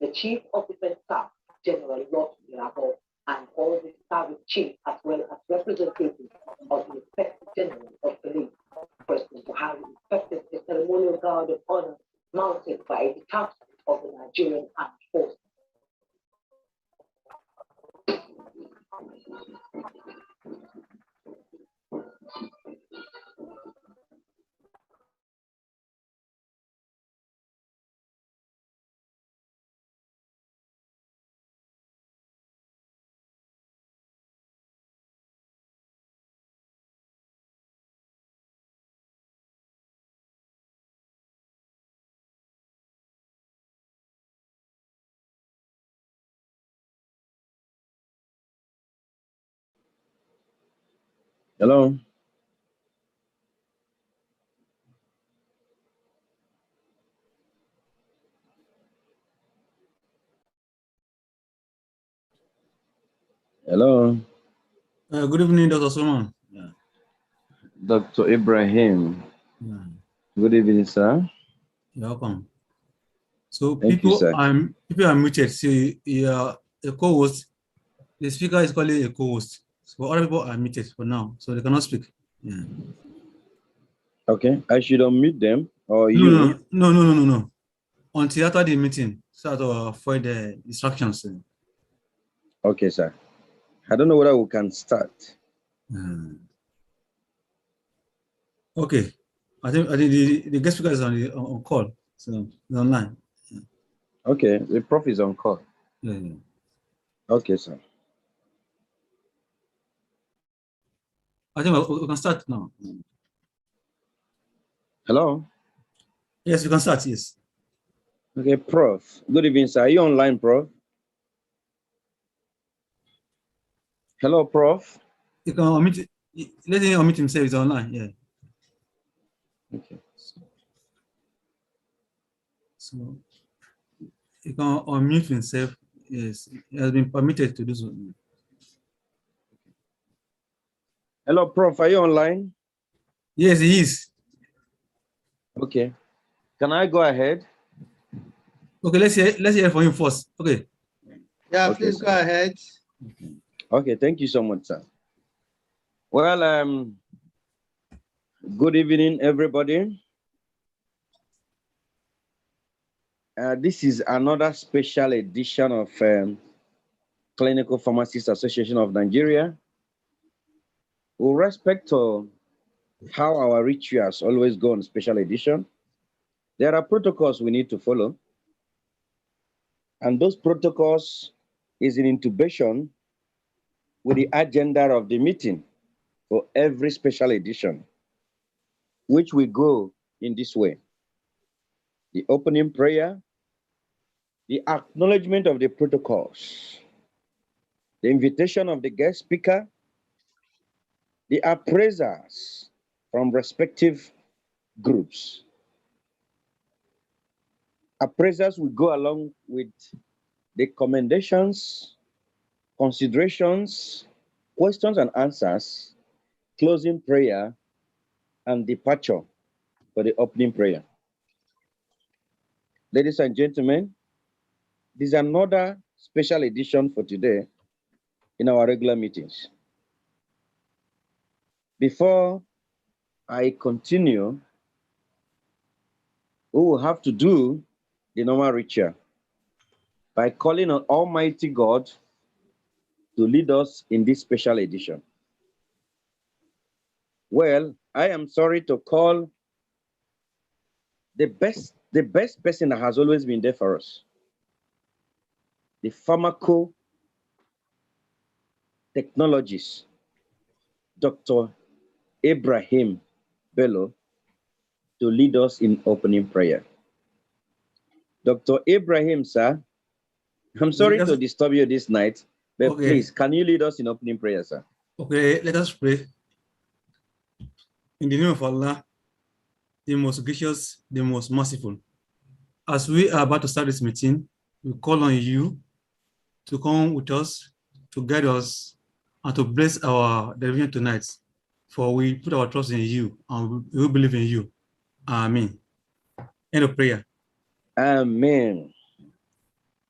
the Chief of Defense Staff, General Lord Mirabeau, and all the service chiefs, as well as representatives of the Inspector General of Police, President Buhari inspected the ceremonial guard of honor mounted by a detachment of the Nigerian Armed Forces. Hello. Hello. Good evening, Dr. Solomon. Yeah. Dr. Ibrahim. Yeah. Good evening, sir. You're welcome. So Thank people you, sir. People are muted. See, a co-host. The speaker is calling a co-host. So other people are muted for now, so they cannot speak. Yeah. Okay, I should unmute them or you? No. Until after the meeting, so to avoid the distractions. Okay, sir. I don't know whether we can start. Okay, I think the guest speaker is on call, so he's online. Yeah. Okay, the prof is on call. Yeah. Okay, sir. I think we can start now. Hello. Yes, we can start. Yes. Okay, prof. Good evening, sir. Are you online, prof? Hello, prof. You can unmute. Let him unmute himself. He's online. Yeah. Okay. So he can unmute himself. Yes, he has been permitted to do so. Hello, prof. Are you online? Yes, he is. Okay. Can I go ahead? Okay, let's hear from him first. Okay. Yeah, Okay, please sir. go ahead. Okay, thank you so much, sir. Well, good evening, everybody. This is another special edition of Clinical Pharmacists Association of Nigeria. With respect to how our rituals always go on special edition, there are protocols we need to follow. And those protocols is in intubation with the agenda of the meeting for every special edition, which we go in this way: the opening prayer, the acknowledgement of the protocols, the invitation of the guest speaker, the appraisers from respective groups. Appraisers will go along with the commendations, considerations, questions and answers, closing prayer, and departure for the opening prayer. Ladies and gentlemen, this is another special edition for today in our regular meetings. Before I continue, we will have to do the normal ritual by calling on Almighty God to lead us in this special edition. Well, I am sorry to call the best person that has always been there for us, the pharmacotechnologist, Dr. Ibrahim Bello, to lead us in opening prayer. Dr. Ibrahim, sir, I'm sorry to disturb you this night, but please, can you lead us in opening prayer, sir? Okay, let us pray. In the name of Allah, the most gracious, the most merciful. As we are about to start this meeting, we call on you to come with us, to guide us, and to bless our division tonight. For we put our trust in you, and we believe in you. Amen. End of prayer. Amen.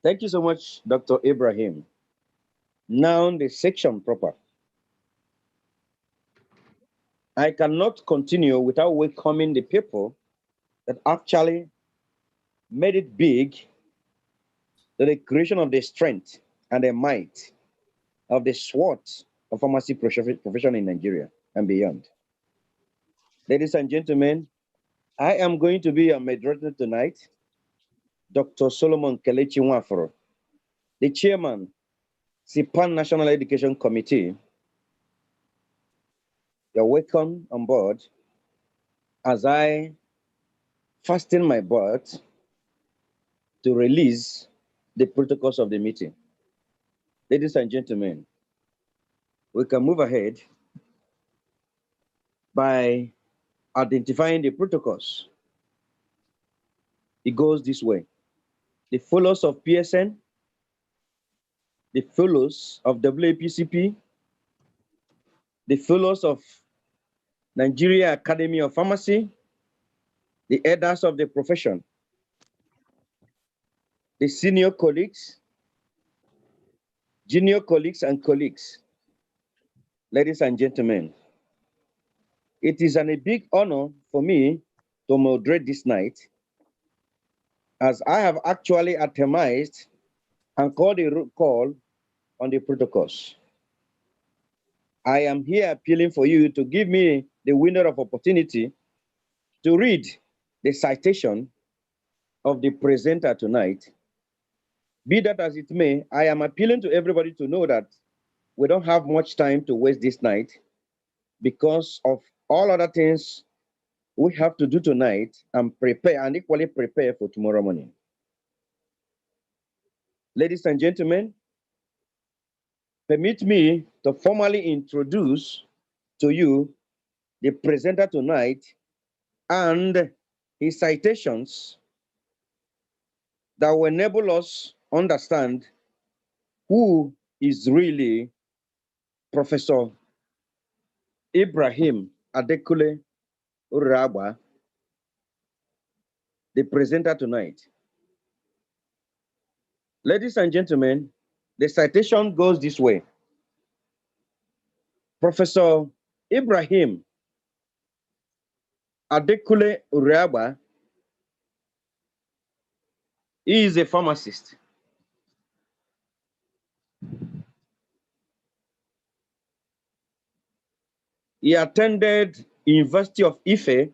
Thank you so much, Dr. Ibrahim. Now the section proper. I cannot continue without welcoming the people that actually made it big, to the creation of the strength and the might of the SWOT of pharmacy profession in Nigeria and beyond. Ladies and gentlemen, I am going to be a moderator tonight, Dr. Solomon Kelechi Nwaforo, the chairman, CPAN National Education Committee. You're welcome on board as I fasten my butt to release the protocols of the meeting. Ladies and gentlemen, we can move ahead by identifying the protocols. It goes this way: the fellows of PSN, the fellows of WAPCP, the fellows of Nigeria Academy of Pharmacy, the elders of the profession, the senior colleagues, junior colleagues, and colleagues. Ladies and gentlemen, it is a big honor for me to moderate this night, as I have actually atomized and called a root call on the protocols. I am here appealing for you to give me the window of opportunity to read the citation of the presenter tonight. Be that as it may, I am appealing to everybody to know that we don't have much time to waste this night because of all other things we have to do tonight and prepare, and equally prepare for tomorrow morning. Ladies and gentlemen, permit me to formally introduce to you the presenter tonight and his citations that will enable us understand who is really Professor Ibrahim Adekule Uraba, the presenter tonight. Ladies and gentlemen, the citation goes this way: Professor Ibrahim Adekule Uriaba is a pharmacist. He attended University of Ife,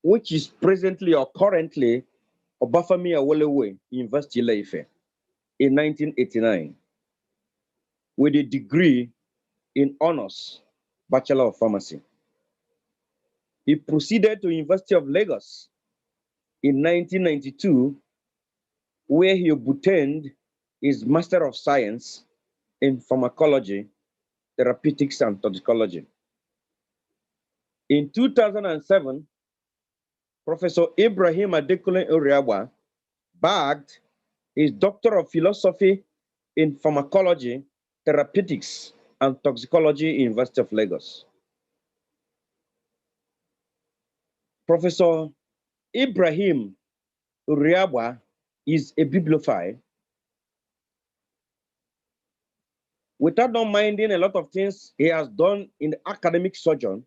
which is presently or currently Obafemi Awolowo University Ile-Ife, in 1989, with a degree in honors, Bachelor of Pharmacy. He proceeded to University of Lagos in 1992, where he obtained his Master of Science in Pharmacology, Therapeutics, and Toxicology. In 2007, Professor Ibrahim Adekule Uriawa bagged his Doctor of Philosophy in Pharmacology, Therapeutics, and Toxicology, University of Lagos. Professor Ibrahim Uriawa is a bibliophile. Without not minding a lot of things he has done in the academic sojourn,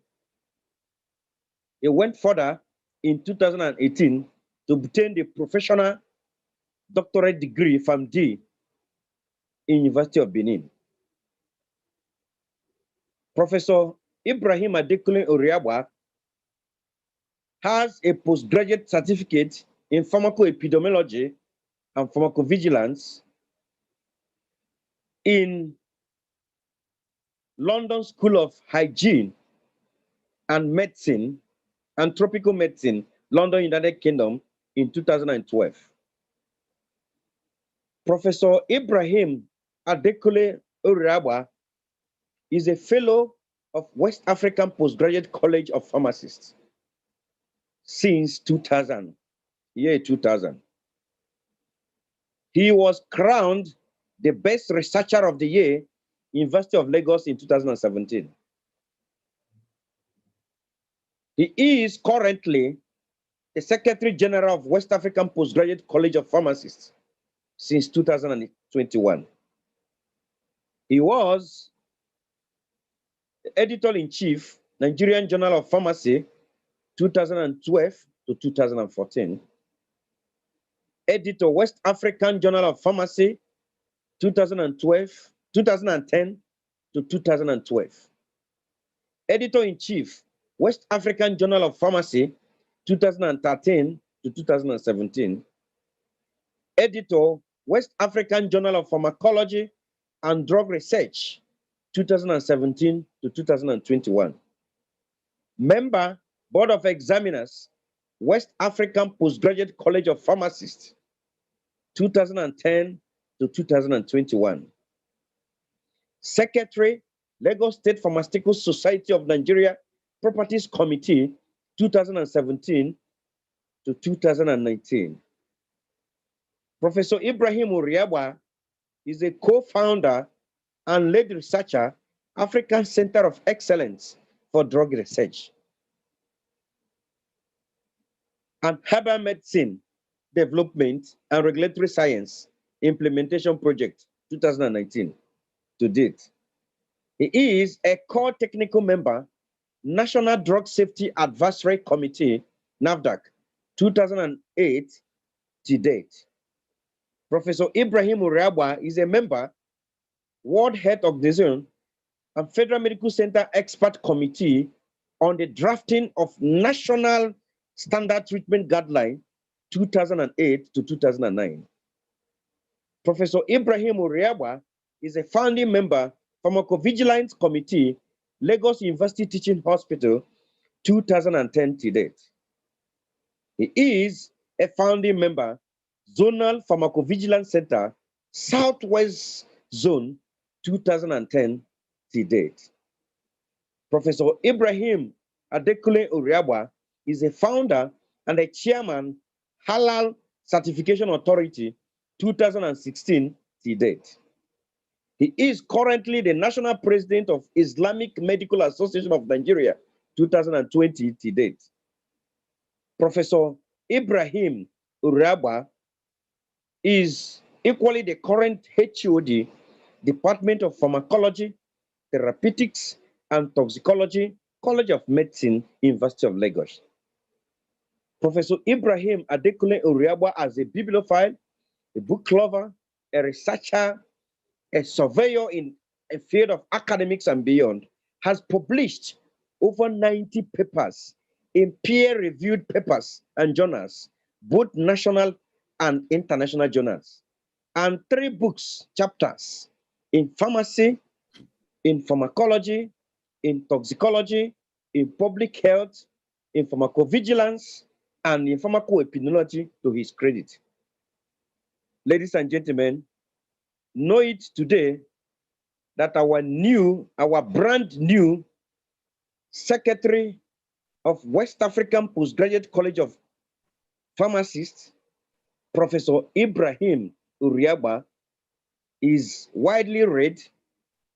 he went further in 2018 to obtain the professional doctorate degree from D in University of Benin. Professor Ibrahim Adekule Uriawa has a postgraduate certificate in pharmacoepidemiology and pharmacovigilance in London School of Hygiene and Medicine and Tropical Medicine, London, United Kingdom, in 2012. Professor Ibrahim Adekule Uriawa is a fellow of West African Postgraduate College of Pharmacists since 2000, year 2000. He was crowned the best researcher of the year, University of Lagos, in 2017. He is currently the Secretary General of West African Postgraduate College of Pharmacists since 2021. He was the Editor-in-Chief, Nigerian Journal of Pharmacy, 2012 to 2014. Editor, West African Journal of Pharmacy, 2010 to 2012. Editor-in-Chief, West African Journal of Pharmacy, 2013 to 2017. Editor, West African Journal of Pharmacology and Drug Research, 2017 to 2021. Member, Board of Examiners, West African Postgraduate College of Pharmacists, 2010 to 2021. Secretary, Lagos State Pharmaceutical Society of Nigeria Properties Committee, 2017 to 2019. Professor Ibrahim Uriawa is a co-founder and lead researcher, African Center of Excellence for Drug Research and Herbal Medicine Development and Regulatory Science Implementation Project, 2019 to date. He is a core technical member, National Drug Safety Advisory Committee, NAFDAC, 2008 to date. Professor Ibrahim Uriawa is a member, World Health Organization and Federal Medical Center Expert Committee on the drafting of National Standard Treatment Guideline, 2008 to 2009. Professor Ibrahim Uriawa is a founding member, Pharmacovigilance Committee, Lagos University Teaching Hospital, 2010 to date. He is a founding member, Zonal Pharmacovigilance Center, Southwest Zone, 2010 to date. Professor Ibrahim Adekule Uriawa is a founder and a chairman, Halal Certification Authority, 2016 to date. He is currently the national president of Islamic Medical Association of Nigeria, 2020 to date. Professor Ibrahim Uriawa is equally the current HOD, Department of Pharmacology, Therapeutics, and Toxicology, College of Medicine, University of Lagos. Professor Ibrahim Adekunle Uriagba as a bibliophile, a book lover, a researcher, a surveyor in a field of academics and beyond, has published over 90 papers in peer-reviewed papers and journals, both national and international journals, and 3 books, chapters in pharmacy, in pharmacology, in toxicology, in public health, in pharmacovigilance, and in pharmacoepidemiology to his credit. Ladies and gentlemen, know it today that our brand new Secretary of West African Postgraduate College of Pharmacists, Professor Ibrahim Uriagba, is widely read,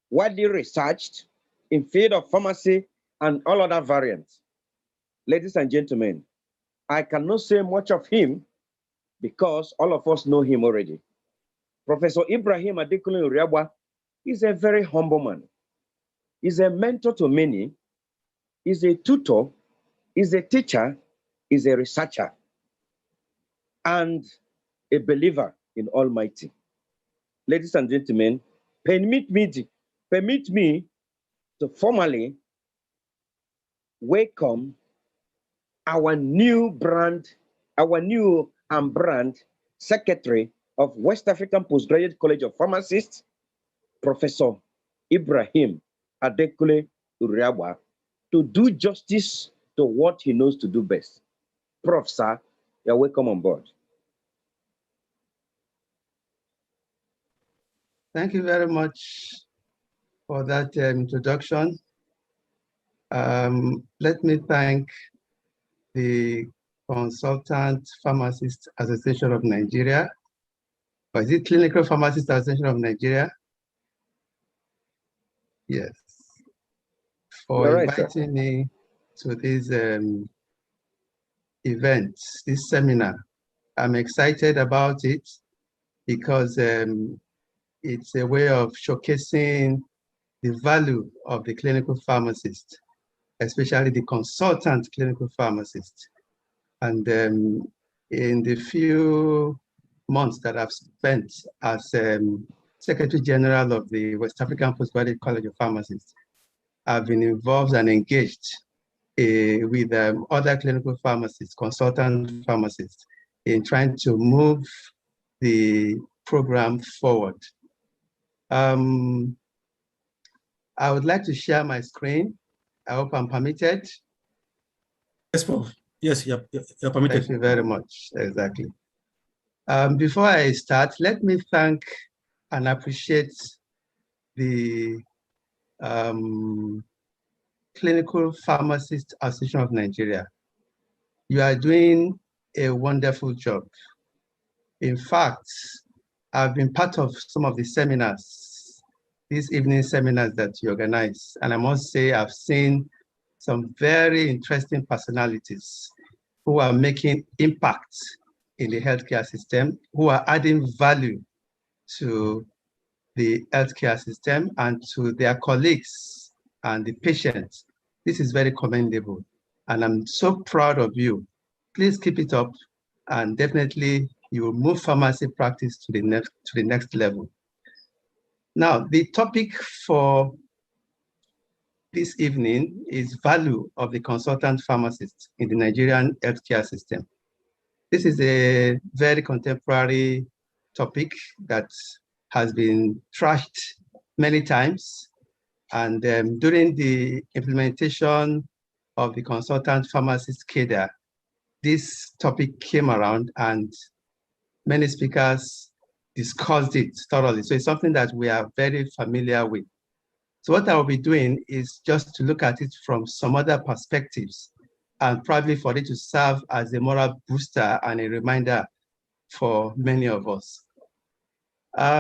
widely researched in field of pharmacy and all other variants. Ladies and gentlemen, I cannot say much of him because all of us know him already. Professor Ibrahim Adekunle Uriagba is a very humble man. He's a mentor to many. He's a tutor. He's a teacher. He's a researcher and a believer in Almighty. Ladies and gentlemen, permit me to formally welcome our new and brand Secretary of West African Postgraduate College of Pharmacists, Professor Ibrahim Adekunle Uriagba, to do justice to what he knows to do best. Prof, sir, you're welcome on board. Thank you very much for that introduction. Let me thank the Consultant Pharmacists Association of Nigeria, or is it Clinical Pharmacists Association of Nigeria? Yes, for inviting me to this event, this seminar. I'm excited about it because it's a way of showcasing the value of the clinical pharmacist, especially the consultant clinical pharmacist. And in the few months that I've spent as Secretary General of the West African Postgraduate College of Pharmacists, I've been involved and engaged with other clinical pharmacists, consultant pharmacists, in trying to move the program forward. I would like to share my screen. I hope I'm permitted. Yes, Prof. Yes, you're permitted. Thank you very much. Exactly. Before I start, let me thank and appreciate the Clinical Pharmacists Association of Nigeria. You are doing a wonderful job. In fact, I've been part of some of the seminars, these evening seminars that you organize, and I must say I've seen some very interesting personalities who are making impact in the healthcare system, who are adding value to the healthcare system and to their colleagues and the patients. This is very commendable, and I'm so proud of you. Please keep it up, and definitely you will move pharmacy practice to the next level. Now, the topic for this evening is value of the consultant pharmacist in the Nigerian healthcare system. This is a very contemporary topic that has been trashed many times. And during the implementation of the consultant pharmacist cadre, this topic came around and many speakers discussed it thoroughly. So it's something that we are very familiar with. So what I'll be doing is just to look at it from some other perspectives, and probably for it to serve as a moral booster and a reminder for many of us. I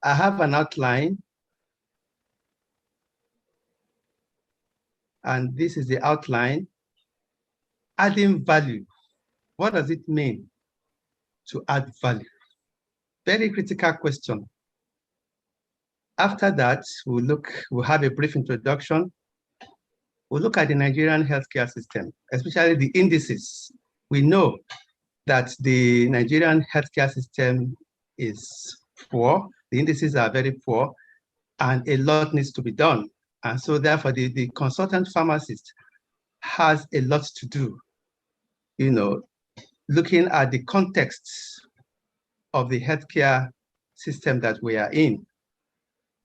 have an outline, and this is the outline. Adding value. What does it mean to add value? Very critical question. After that, we'll have a brief introduction. We'll look at the Nigerian healthcare system, especially the indices. We know that the Nigerian healthcare system is poor. The indices are very poor, and a lot needs to be done. And so therefore, the consultant pharmacist has a lot to do, looking at the context of the healthcare system that we are in.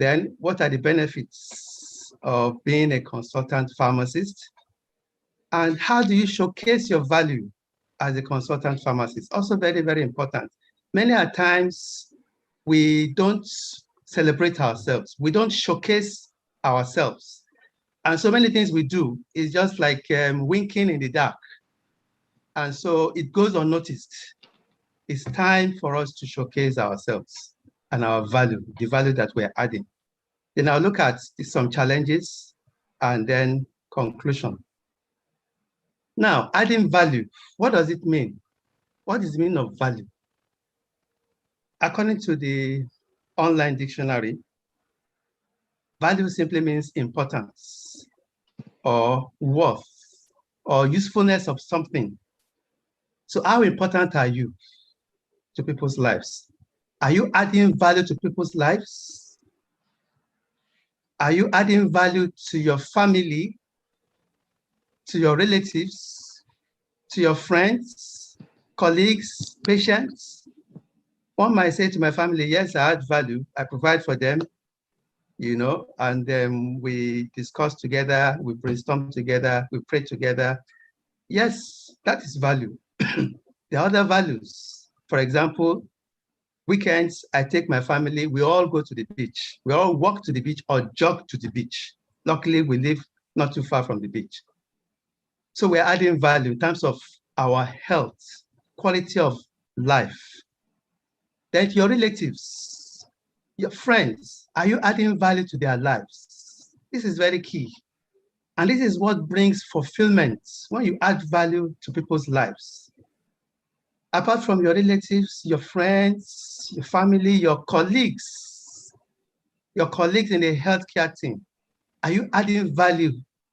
Then what are the benefits of being a consultant pharmacist? And how do you showcase your value as a consultant pharmacist? Also very, very important. Many a times we don't celebrate ourselves. We don't showcase ourselves. And so many things we do is just like winking in the dark. And so it goes unnoticed. It's time for us to showcase ourselves and our value, the value that we're adding. Then I'll look at some challenges and then conclusion. Now, adding value, what does it mean? What is the meaning of value? According to the online dictionary, value simply means importance or worth or usefulness of something. So how important are you to people's lives? Are you adding value to people's lives? Are you adding value to your family, to your relatives, to your friends, colleagues, patients? One might say to my family, yes, I add value, I provide for them, and then we discuss together, we brainstorm together, we pray together. Yes, that is value. The other values, for example, weekends, I take my family, we all go to the beach. We all walk to the beach or jog to the beach. Luckily, we live not too far from the beach. So we're adding value in terms of our health, quality of life. Then your relatives, your friends, are you adding value to their lives? This is very key. And this is what brings fulfillment when you add value to people's lives. Apart from your relatives, your friends, your family, your colleagues in the healthcare team, are you adding value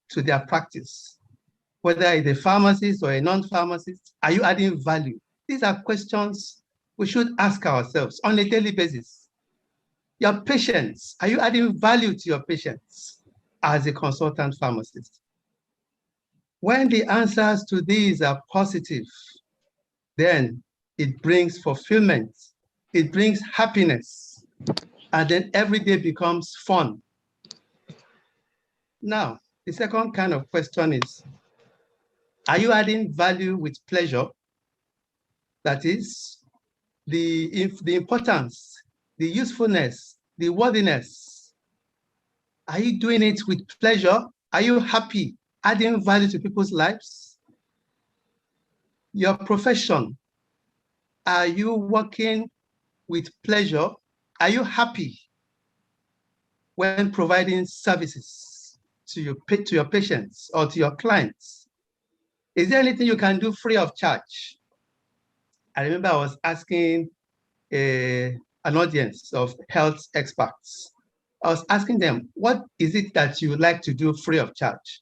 to their practice? Whether it's a pharmacist or a non-pharmacist, are you adding value? These are questions we should ask ourselves on a daily basis. Your patients, are you adding value to your patients as a consultant pharmacist? When the answers to these are positive, then it brings fulfillment, it brings happiness, and then every day becomes fun. Now, the second kind of question is, are you adding value with pleasure? That is, the importance, the usefulness, the worthiness. Are you doing it with pleasure? Are you happy, adding value to people's lives? Your profession, are you working with pleasure? Are you happy when providing services to your patients or to your clients? Is there anything you can do free of charge? I remember I was asking an audience of health experts. I was asking them, what is it that you would like to do free of charge?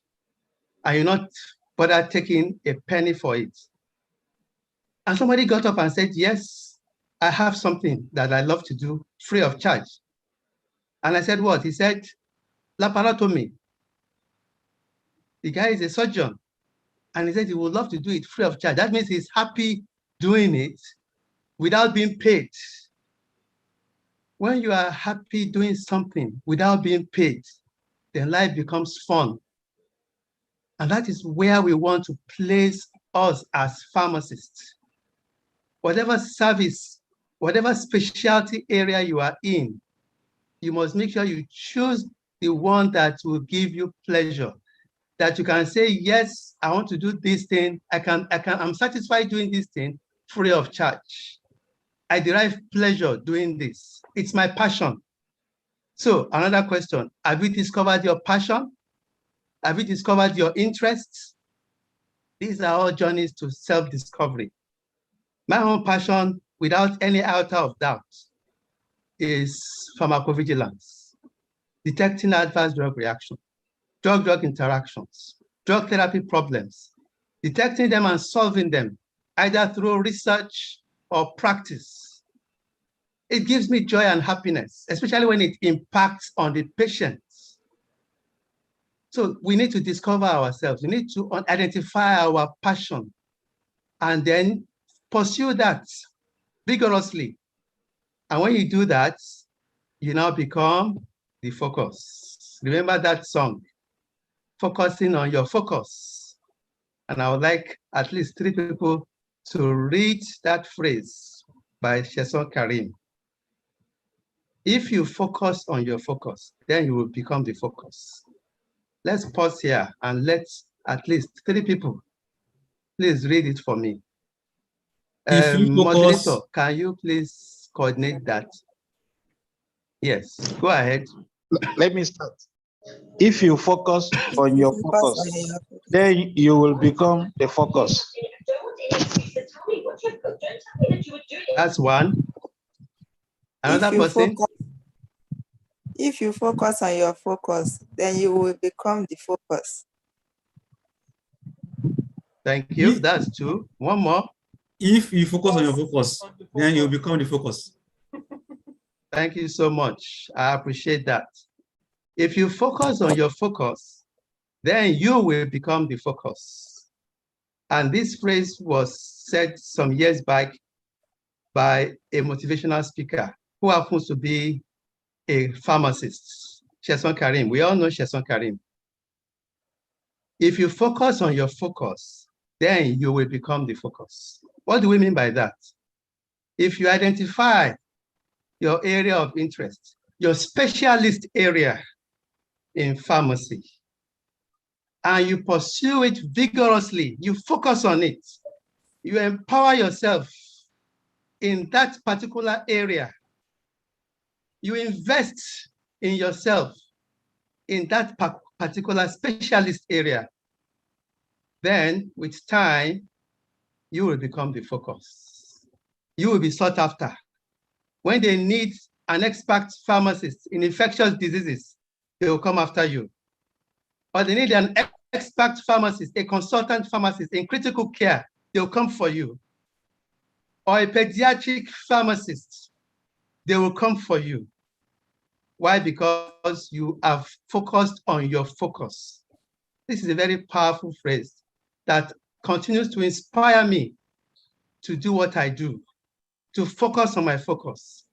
Are you not bother taking a penny for it? And somebody got up and said, yes, I have something that I love to do free of charge. And I said, what? He said, laparotomy. The guy is a surgeon. And he said he would love to do it free of charge. That means he's happy doing it without being paid. When you are happy doing something without being paid, then life becomes fun. And that is where we want to place us as pharmacists. Whatever service, whatever specialty area you are in, you must make sure you choose the one that will give you pleasure. That you can say, yes, I want to do this thing. I'm satisfied doing this thing free of charge. I derive pleasure doing this. It's my passion. So another question, have you discovered your passion? Have you discovered your interests? These are all journeys to self-discovery. My own passion, without any iota of doubt, is pharmacovigilance. detecting adverse drug reaction, drug-drug interactions, drug therapy problems, detecting them and solving them, either through research or practice. It gives me joy and happiness, especially when it impacts on the patients. So we need to discover ourselves. We need to identify our passion and then pursue that vigorously. And when you do that, you now become the focus. Remember that song, focusing on your focus. And I would like at least 3 people to read that phrase by Sheson Karim. If you focus on your focus, then you will become the focus. Let's pause here and let at least 3 people please read it for me. If you Moderator, focus, can you please coordinate that? Yes, go ahead. Let me start. If you focus on your focus, then you will become the focus. That's one. Another person. If you focus on your focus, then you will become the focus. Thank you. That's 2. One more. if you focus on your focus, then you become the focus. Thank you so much. I appreciate that. If you focus on your focus, then you will become the focus. And this phrase was said some years back by a motivational speaker who happens to be a pharmacist, Sheson Karim. We all know Sheson Karim. If you focus on your focus, then you will become the focus. What do we mean by that? If you identify your area of interest, your specialist area in pharmacy, and you pursue it vigorously, you focus on it, you empower yourself in that particular area, you invest in yourself in that particular specialist area, then with time, you will become the focus. You will be sought after. When they need an expert pharmacist in infectious diseases, they will come after you. Or they need an expert pharmacist, a consultant pharmacist in critical care, they will come for you. Or a pediatric pharmacist, they will come for you. Why? Because you have focused on your focus. This is a very powerful phrase that continues to inspire me to do what I do, to focus on my focus.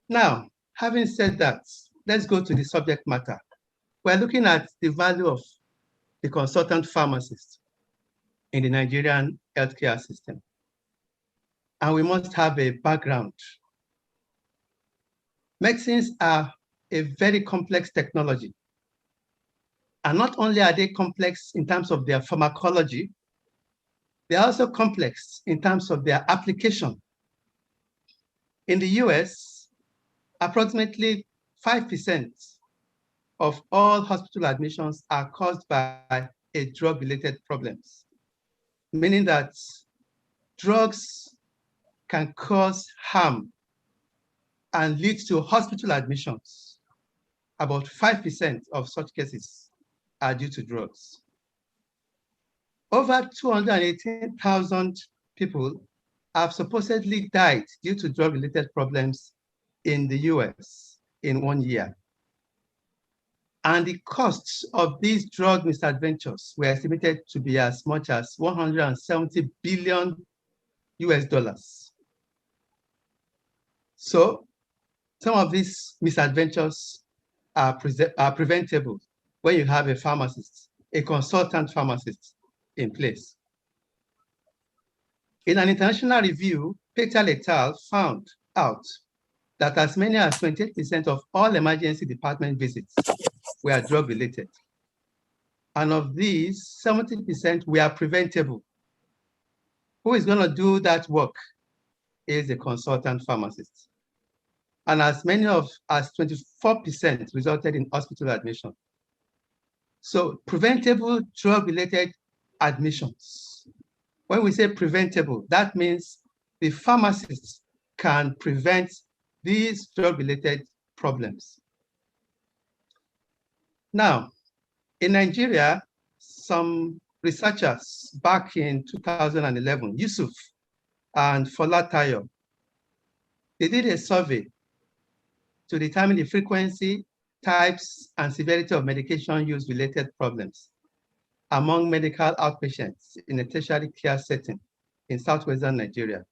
Now, having said that, let's go to the subject matter. We're looking at the value of the consultant pharmacist in the Nigerian healthcare system. And we must have a background. Medicines are a very complex technology. And not only are they complex in terms of their pharmacology, they're also complex in terms of their application. In the US, approximately 5% of all hospital admissions are caused by a drug-related problems, meaning that drugs can cause harm and lead to hospital admissions. About 5% of such cases are due to drugs. Over 218,000 people have supposedly died due to drug-related problems in the US in 1 year. And the costs of these drug misadventures were estimated to be as much as 170 billion US dollars. So some of these misadventures are preventable when you have a pharmacist, a consultant pharmacist in place. In an international review, Peter et al. Found out that as many as 28% of all emergency department visits were drug-related. And of these, 70% were preventable. Who is going to do that work is a consultant pharmacist. And as many as 24% resulted in hospital admission. So preventable drug-related admissions. When we say preventable, that means the pharmacist can prevent these drug-related problems. Now, in Nigeria, some researchers back in 2011, Yusuf and Folatayo, they did a survey to determine the frequency, types, and severity of medication use-related problems among medical outpatients in a tertiary care setting in southwestern Nigeria.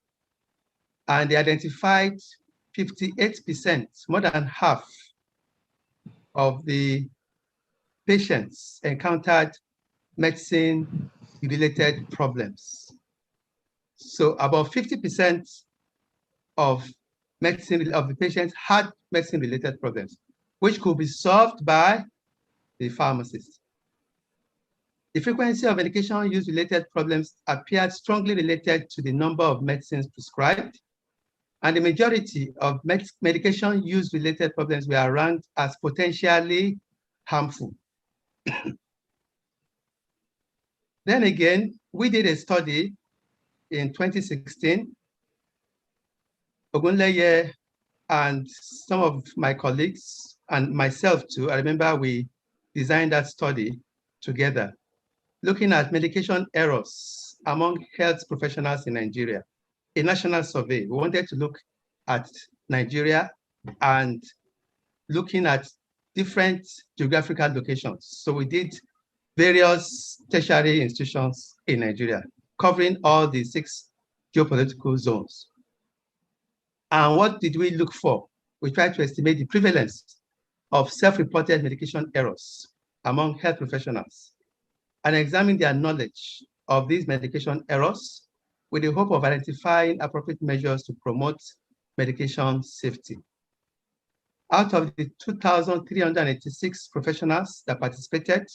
And they identified 58%, more than half of the patients encountered medicine-related problems. So about 50% of the patients had medicine-related problems, which could be solved by the pharmacist. The frequency of medication use-related problems appeared strongly related to the number of medicines prescribed, and the majority of medication use-related problems were ranked as potentially harmful. Then again, we did a study in 2016. Ogunleye and some of my colleagues and myself too, I remember we designed that study together, looking at medication errors among health professionals in Nigeria, a national survey. We wanted to look at Nigeria and looking at different geographical locations. So we did various tertiary institutions in Nigeria, covering all the 6 geopolitical zones. And what did we look for? We tried to estimate the prevalence of self-reported medication errors among health professionals and examine their knowledge of these medication errors with the hope of identifying appropriate measures to promote medication safety. Out of the 2,386 professionals that participated,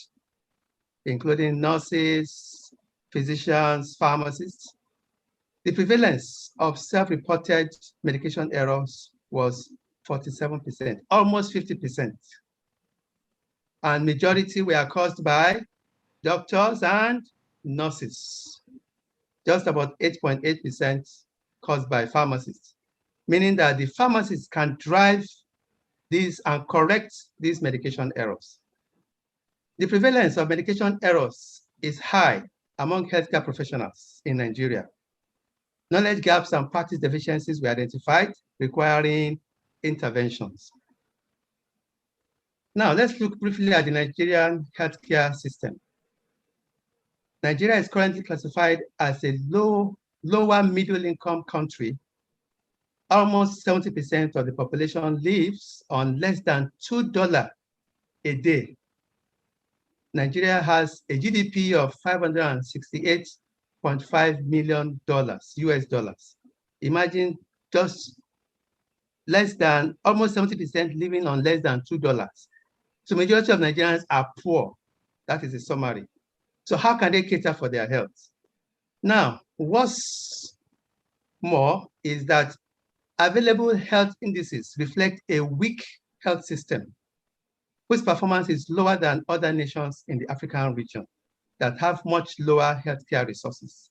including nurses, physicians, pharmacists, the prevalence of self-reported medication errors was 47%, almost 50%. And majority were caused by doctors and nurses. Just about 8.8% caused by pharmacists, meaning that the pharmacists can drive these and correct these medication errors. The prevalence of medication errors is high among healthcare professionals in Nigeria. Knowledge gaps and practice deficiencies were identified requiring interventions. Now, let's look briefly at the Nigerian healthcare system. Nigeria is currently classified as a lower middle income country. Almost 70% of the population lives on less than $2 a day. Nigeria has a GDP of $568.5 million US dollars. Imagine just less than, almost 70% living on less than $2. So majority of Nigerians are poor. That is a summary. So how can they cater for their health? Now, what's more is that available health indices reflect a weak health system whose performance is lower than other nations in the African region that have much lower healthcare resources.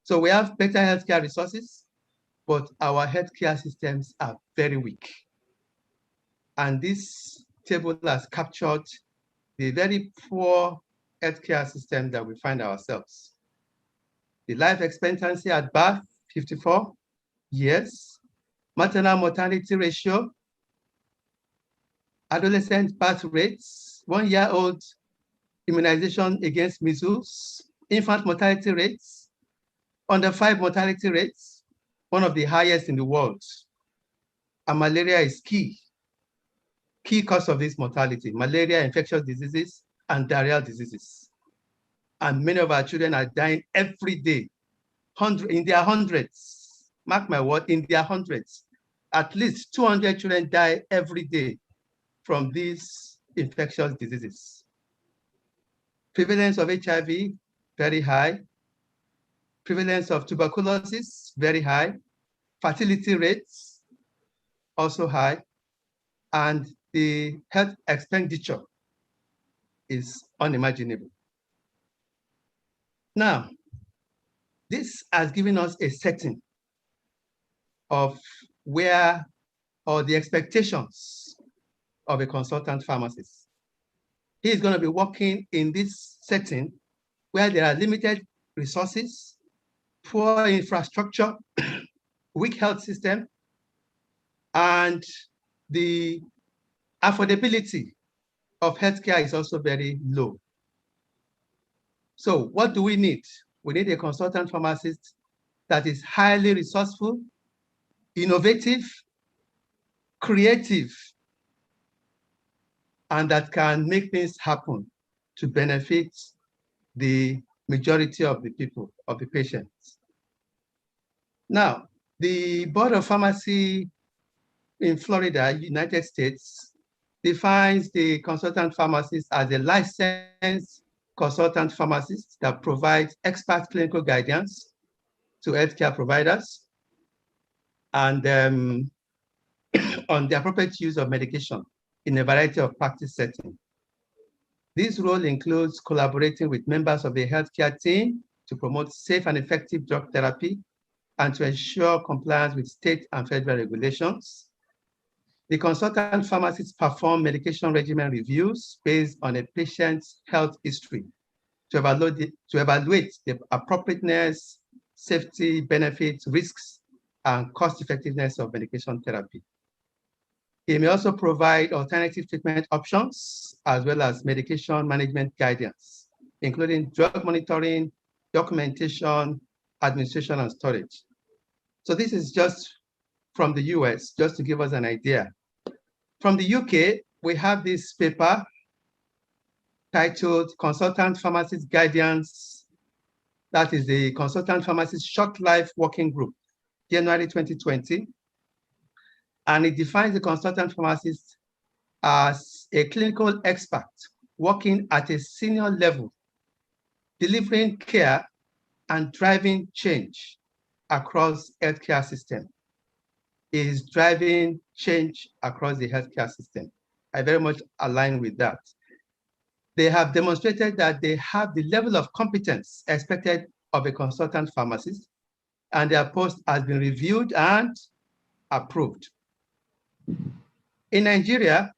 So we have better healthcare resources, but our healthcare systems are very weak. And this table has captured the very poor healthcare system that we find ourselves. The life expectancy at birth, 54 years. Maternal mortality ratio, adolescent birth rates, 1-year-old immunization against measles, infant mortality rates, under 5 mortality rates, one of the highest in the world. And malaria is key cause of this mortality, malaria, infectious diseases, and diarrheal diseases. And many of our children are dying every day, in their hundreds. Mark my word, in their hundreds. At least 200 children die every day from these infectious diseases. Prevalence of HIV, very high. Prevalence of tuberculosis, very high. Fertility rates, also high. And the health expenditure is unimaginable. Now, this has given us a setting of the expectations of a consultant pharmacist. he is going to be working in this setting where there are limited resources, poor infrastructure, weak health system, and the affordability of healthcare is also very low. So what do we need? We need a consultant pharmacist that is highly resourceful, innovative, creative, and that can make things happen to benefit the majority of the people, of the patients. Now, the Board of Pharmacy in Florida, United States, defines the consultant pharmacist as a licensed consultant pharmacist that provides expert clinical guidance to healthcare providers and on the appropriate use of medication in a variety of practice settings. This role includes collaborating with members of the healthcare team to promote safe and effective drug therapy and to ensure compliance with state and federal regulations. The consultant pharmacists perform medication regimen reviews based on a patient's health history to evaluate the appropriateness, safety, benefits, risks, and cost-effectiveness of medication therapy. He may also provide alternative treatment options as well as medication management guidance, including drug monitoring, documentation, administration, and storage. So this is just from the US, just to give us an idea. From the UK, we have this paper titled Consultant Pharmacist Guidance. That is the Consultant Pharmacist Short Life Working Group, January 2020. And it defines the consultant pharmacist as a clinical expert working at a senior level, delivering care and driving change across healthcare system. It is driving change across the healthcare system. I very much align with that. They have demonstrated that they have the level of competence expected of a consultant pharmacist, and their post has been reviewed and approved. In Nigeria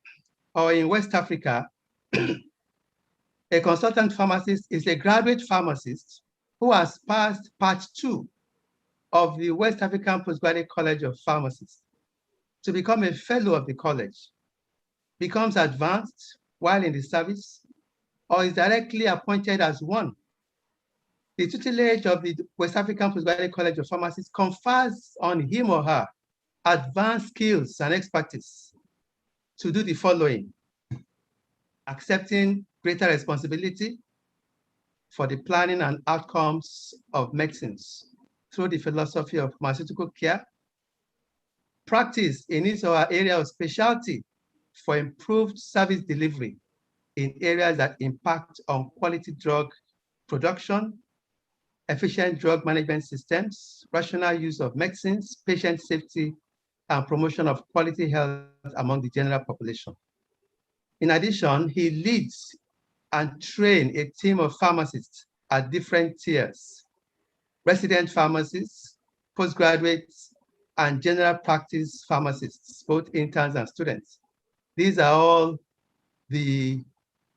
or in West Africa, a consultant pharmacist is a graduate pharmacist who has passed part 2 of the West African Postgraduate College of Pharmacists to become a fellow of the college, becomes advanced while in the service, or is directly appointed as one. The tutelage of the West African Postgraduate College of Pharmacists confers on him or her advanced skills and expertise to do the following: accepting greater responsibility for the planning and outcomes of medicines through the philosophy of pharmaceutical care, practice in his or her area of specialty for improved service delivery in areas that impact on quality drug production, efficient drug management systems, rational use of medicines, patient safety, and promotion of quality health among the general population. In addition, he leads and trains a team of pharmacists at different tiers: resident pharmacists, postgraduates, and general practice pharmacists, both interns and students. These are all the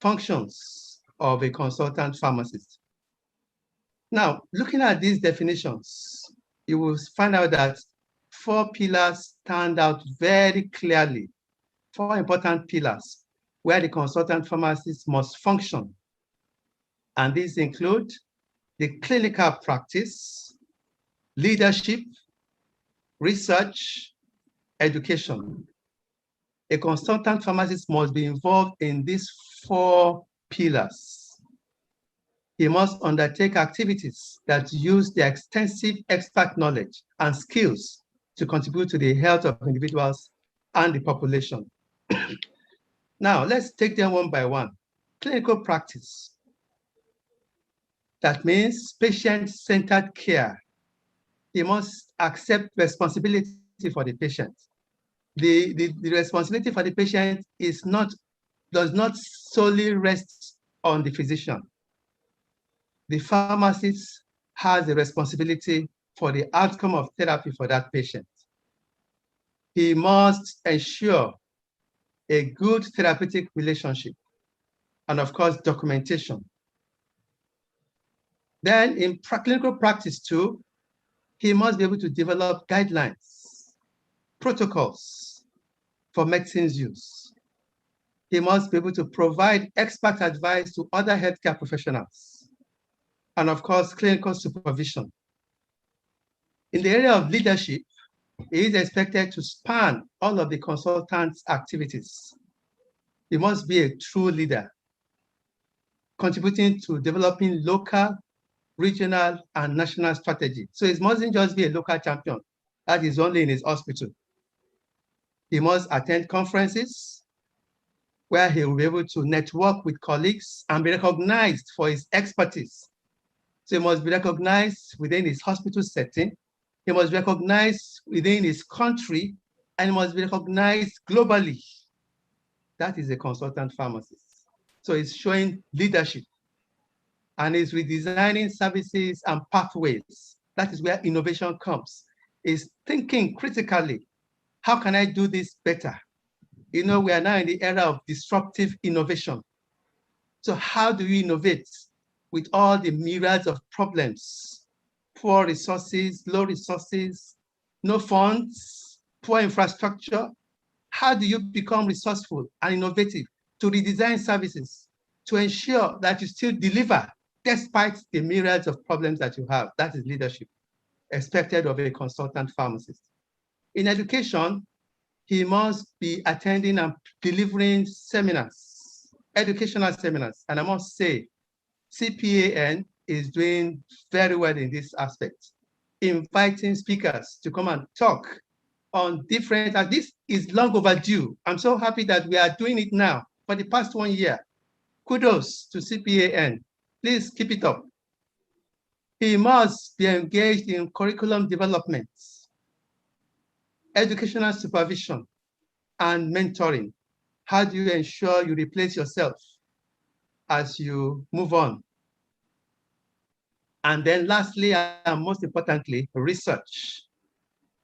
functions of a consultant pharmacist. Now, looking at these definitions, you will find out that 4 pillars stand out very clearly, 4 important pillars where the consultant pharmacist must function. And these include the clinical practice, leadership, research, education. A consultant pharmacist must be involved in these 4 pillars. He must undertake activities that use their extensive expert knowledge and skills to contribute to the health of individuals and the population. Now, let's take them one by one. Clinical practice. That means patient-centered care. He must accept responsibility for the patient. The responsibility for the patient does not solely rest on the physician. The pharmacist has the responsibility for the outcome of therapy for that patient. He must ensure a good therapeutic relationship and of course, documentation. Then in clinical practice too, he must be able to develop guidelines, protocols for medicines use. He must be able to provide expert advice to other healthcare professionals, and of course, clinical supervision. In the area of leadership, he is expected to span all of the consultant's activities. He must be a true leader, contributing to developing local, regional, and national strategy. So it mustn't just be a local champion that is only in his hospital. He must attend conferences where he will be able to network with colleagues and be recognized for his expertise. So he must be recognized within his hospital setting. He must be recognized within his country, and he must be recognized globally. That is a consultant pharmacist. So he's showing leadership and is redesigning services and pathways. That is where innovation comes. Is thinking critically, how can I do this better? You know, we are now in the era of disruptive innovation. So how do you innovate with all the myriads of problems? Poor resources, low resources, no funds, poor infrastructure. How do you become resourceful and innovative to redesign services to ensure that you still deliver despite the myriads of problems that you have? That is leadership expected of a consultant pharmacist. In education, he must be attending and delivering seminars, educational seminars. And I must say, CPAN is doing very well in this aspect, inviting speakers to come and talk on different, and this is long overdue. I'm so happy that we are doing it now for the past 1 year. Kudos to CPAN. Please keep it up. He must be engaged in curriculum development, educational supervision, and mentoring. How do you ensure you replace yourself as you move on? And then lastly, and most importantly, research.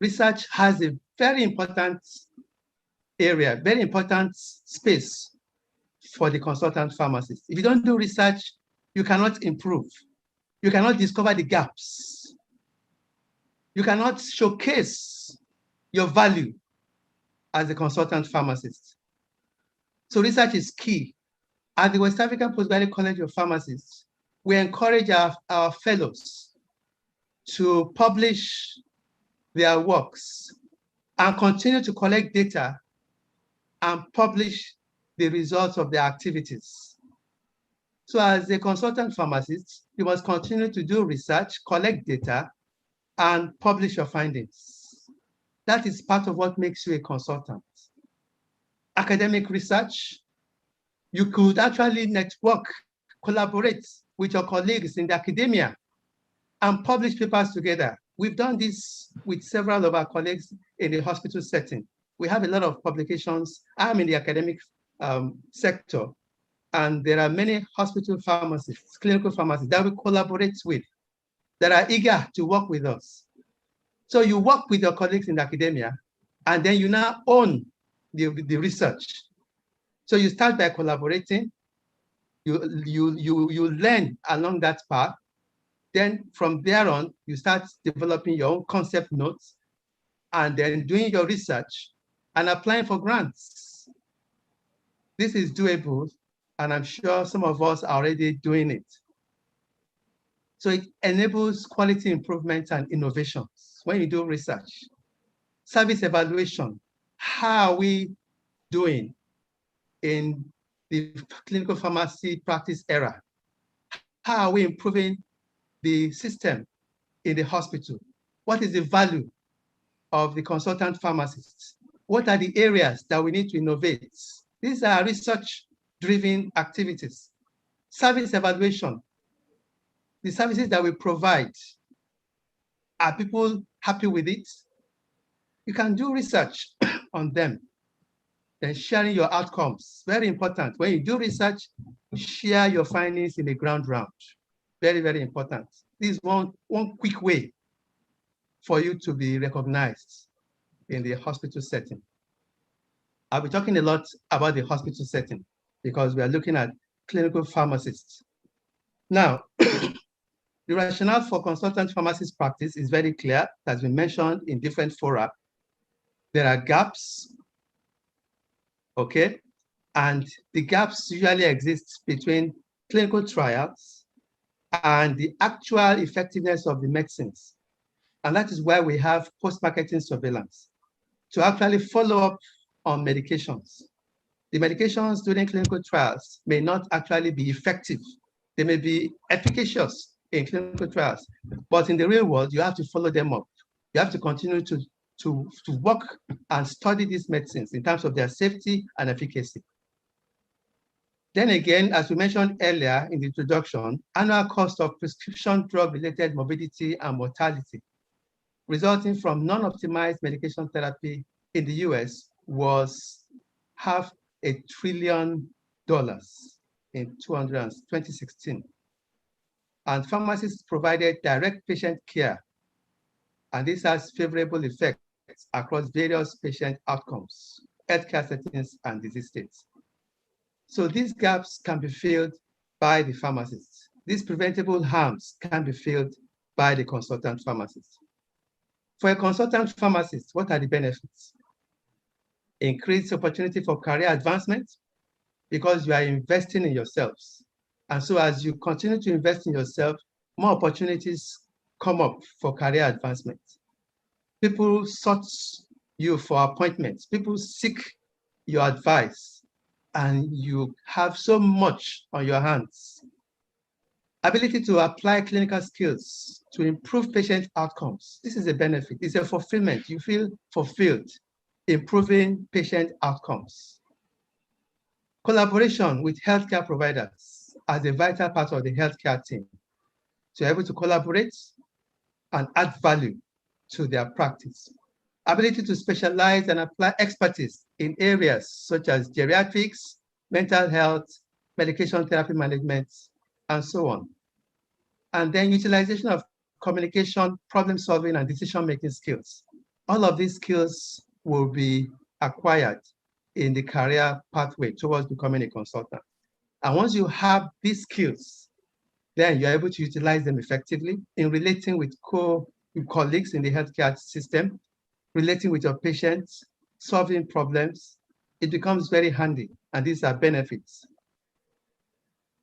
Research has a very important area, very important space for the consultant pharmacist. If you don't do research, you cannot improve. You cannot discover the gaps. You cannot showcase your value as a consultant pharmacist. So research is key. At the West African Postgraduate College of Pharmacists, we encourage our fellows to publish their works and continue to collect data and publish the results of their activities. So as a consultant pharmacist, you must continue to do research, collect data, and publish your findings. That is part of what makes you a consultant. Academic research, you could actually network, collaborate with your colleagues in the academia and publish papers together. We've done this with several of our colleagues in the hospital setting. We have a lot of publications. I'm in the academic sector, and there are many hospital pharmacists, clinical pharmacists that we collaborate with that are eager to work with us. So you work with your colleagues in academia, and then you now own the research. So you start by collaborating, you learn along that path. Then from there on, you start developing your own concept notes and then doing your research and applying for grants. This is doable, and I'm sure some of us are already doing it. So it enables quality improvement and innovations when you do research. Service evaluation, how are we doing in the clinical pharmacy practice era? How are we improving the system in the hospital? What is the value of the consultant pharmacists? What are the areas that we need to innovate? These are research-driven activities. Service evaluation, the services that we provide, are people happy with it? You can do research on them. Then sharing your outcomes, very important. When you do research, share your findings in the ground round. Very, very important. This is one quick way for you to be recognized in the hospital setting. I'll be talking a lot about the hospital setting because we are looking at clinical pharmacists. Now, the rationale for consultant pharmacist practice is very clear. It has been mentioned in different fora. There are gaps, okay? And the gaps usually exist between clinical trials and the actual effectiveness of the medicines. And that is why we have post-marketing surveillance to actually follow up on medications. The medications during clinical trials may not actually be effective. They may be efficacious in clinical trials, but in the real world, you have to follow them up. You have to continue to work and study these medicines in terms of their safety and efficacy. Then again, as we mentioned earlier in the introduction, annual cost of prescription drug-related morbidity and mortality resulting from non-optimized medication therapy in the US was $500 billion in 2016. And pharmacists provided direct patient care, and this has favorable effects across various patient outcomes, healthcare settings, and disease states. So these gaps can be filled by the pharmacists. These preventable harms can be filled by the consultant pharmacist. For a consultant pharmacist, what are the benefits? Increased opportunity for career advancement because you are investing in yourselves. And so as you continue to invest in yourself, more opportunities come up for career advancement. People sought you for appointments. People seek your advice, and you have so much on your hands. Ability to apply clinical skills to improve patient outcomes. This is a benefit. It's a fulfillment. You feel fulfilled, improving patient outcomes. Collaboration with healthcare providers as a vital part of the healthcare team. So you're able to collaborate and add value to their practice. Ability to specialize and apply expertise in areas such as geriatrics, mental health, medication therapy management, and so on. And then utilization of communication, problem solving, and decision-making skills. All of these skills will be acquired in the career pathway towards becoming a consultant. And once you have these skills, then you're able to utilize them effectively in relating with colleagues in the healthcare system, relating with your patients, solving problems. It becomes very handy, and these are benefits.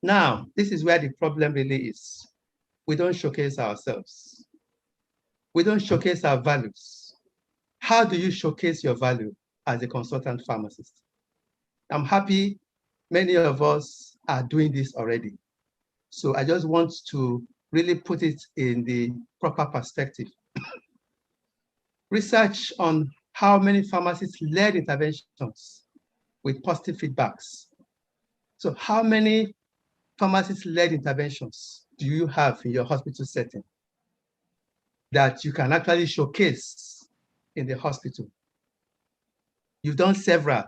Now, this is where the problem really is. We don't showcase ourselves. We don't showcase our values. How do you showcase your value as a consultant pharmacist? I'm happy many of us are doing this already. So I just want to really put it in the proper perspective. Research on how many pharmacists led interventions with positive feedbacks. So how many pharmacist-led interventions do you have in your hospital setting that you can actually showcase in the hospital? You've done several.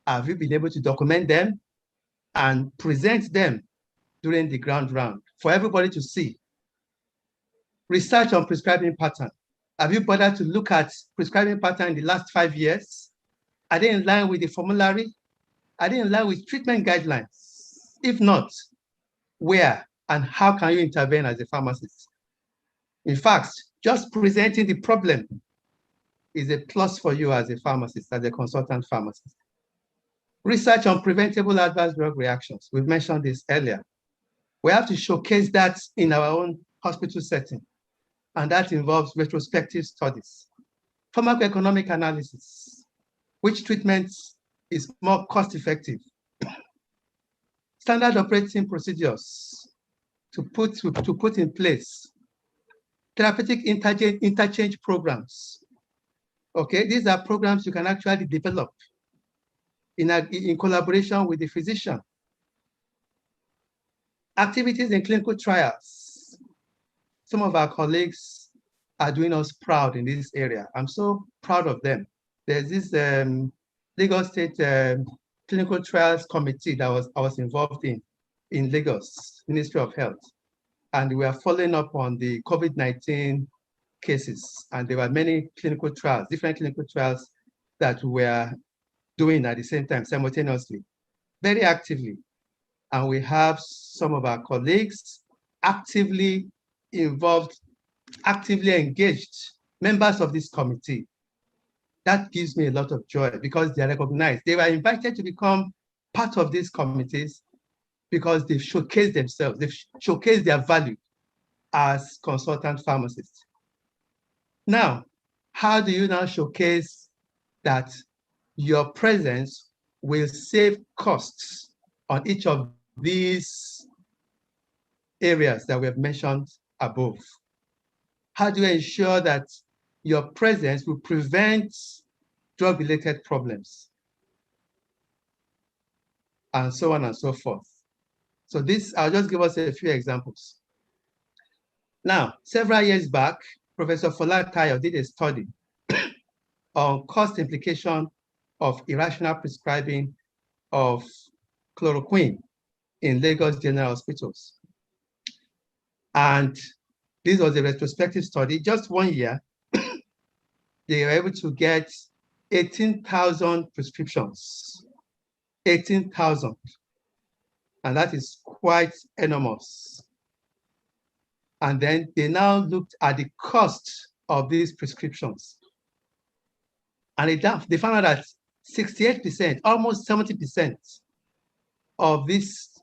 Have you been able to document them and present them during the ground round for everybody to see? Research on prescribing pattern. Have you bothered to look at prescribing pattern in the last 5 years? Are they in line with the formulary? Are they in line with treatment guidelines? If not, where and how can you intervene as a pharmacist? In fact, just presenting the problem is a plus for you as a pharmacist, as a consultant pharmacist. Research on preventable adverse drug reactions. We've mentioned this earlier. We have to showcase that in our own hospital setting, and that involves retrospective studies. Pharmacoeconomic analysis, which treatment is more cost-effective. Standard operating procedures to put in place. Therapeutic interchange programs. Okay, these are programs you can actually develop in collaboration with the physician. Activities in clinical trials. Some of our colleagues are doing us proud in this area. I'm so proud of them. There's this Lagos State Clinical Trials Committee that I was involved in Lagos, Ministry of Health. And we are following up on the COVID-19 cases. And there were many clinical trials, different clinical trials that we were doing at the same time, simultaneously. very actively. And we have some of our colleagues actively involved, actively engaged, members of this committee. That gives me a lot of joy because they are recognized. They were invited to become part of these committees because they've showcased themselves, they've showcased their value as consultant pharmacists. Now, how do you now showcase that your presence will save costs on each of these areas that we have mentioned above? How do you ensure that your presence will prevent drug-related problems? And so on and so forth. So this, I'll just give us a few examples. Now, several years back, Professor Folatayo did a study on cost implication of irrational prescribing of chloroquine in Lagos General Hospitals. And this was a retrospective study, just 1 year. They were able to get 18,000 prescriptions, 18,000. And that is quite enormous. And then they now looked at the cost of these prescriptions. And they found out that 68%, almost 70% of these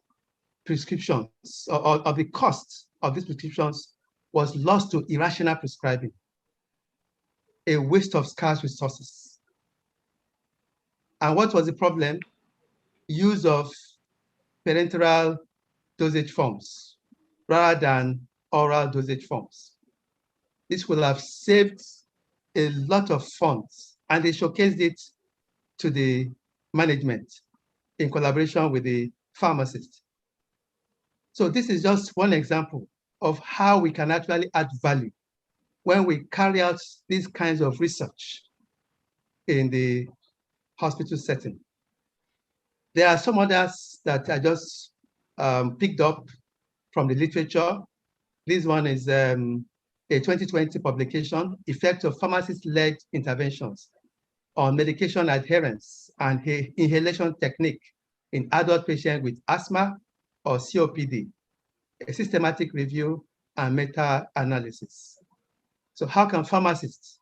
prescriptions, or of the cost of these prescriptions, was lost to irrational prescribing, a waste of scarce resources. And what was the problem? Use of parenteral dosage forms rather than oral dosage forms. This will have saved a lot of funds, and they showcased it to the management in collaboration with the pharmacist. So this is just one example of how we can actually add value when we carry out these kinds of research in the hospital setting. There are some others that I just picked up from the literature. This one is a 2020 publication, Effect of Pharmacist-Led Interventions on Medication Adherence and Inhalation Technique in Adult Patients with Asthma or COPD, a systematic review and meta-analysis. So how can pharmacists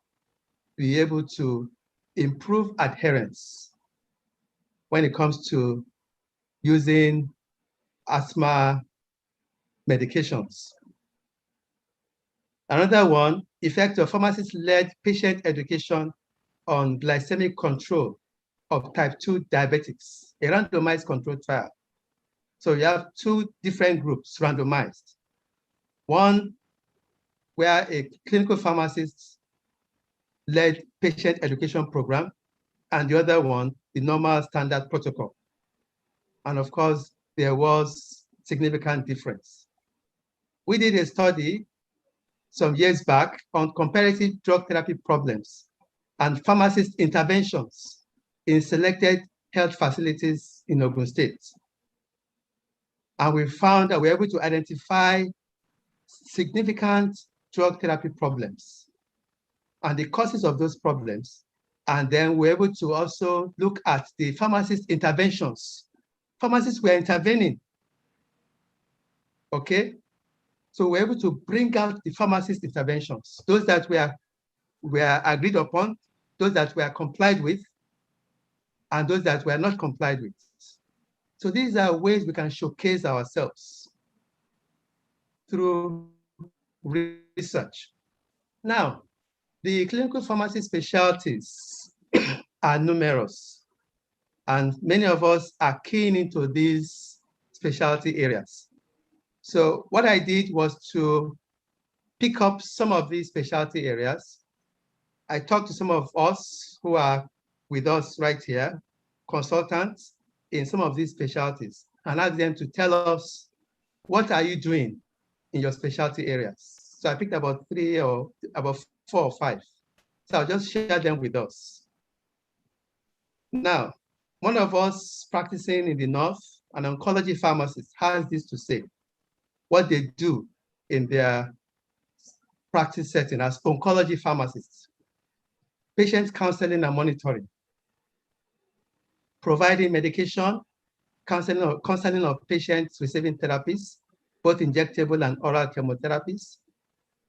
be able to improve adherence when it comes to using asthma medications? Another one, effect of pharmacist-led patient education on glycemic control of type 2 diabetics, a randomized control trial. So you have two different groups randomized. One where a clinical pharmacist led patient education program, and the other one, the normal standard protocol. And of course, there was significant difference. We did a study some years back on comparative drug therapy problems and pharmacist interventions in selected health facilities in Ogun State. And we found that we were able to identify significant drug therapy problems and the causes of those problems. And then we're able to also look at the pharmacist interventions. Pharmacists were intervening, okay? So we're able to bring out the pharmacist interventions, those that were agreed upon, those that were complied with, and those that were not complied with. So these are ways we can showcase ourselves through research. Now, the clinical pharmacy specialties are numerous, and many of us are keen into these specialty areas. So what I did was to pick up some of these specialty areas. I talked to some of us who are with us right here, consultants in some of these specialties, and asked them to tell us, what are you doing in your specialty areas? So I picked about 4 or 5. So I'll just share them with us. Now, one of us practicing in the North, an oncology pharmacist, has this to say, what they do in their practice setting as oncology pharmacists: patient counseling and monitoring, providing medication counseling of patients receiving therapies, both injectable and oral chemotherapies,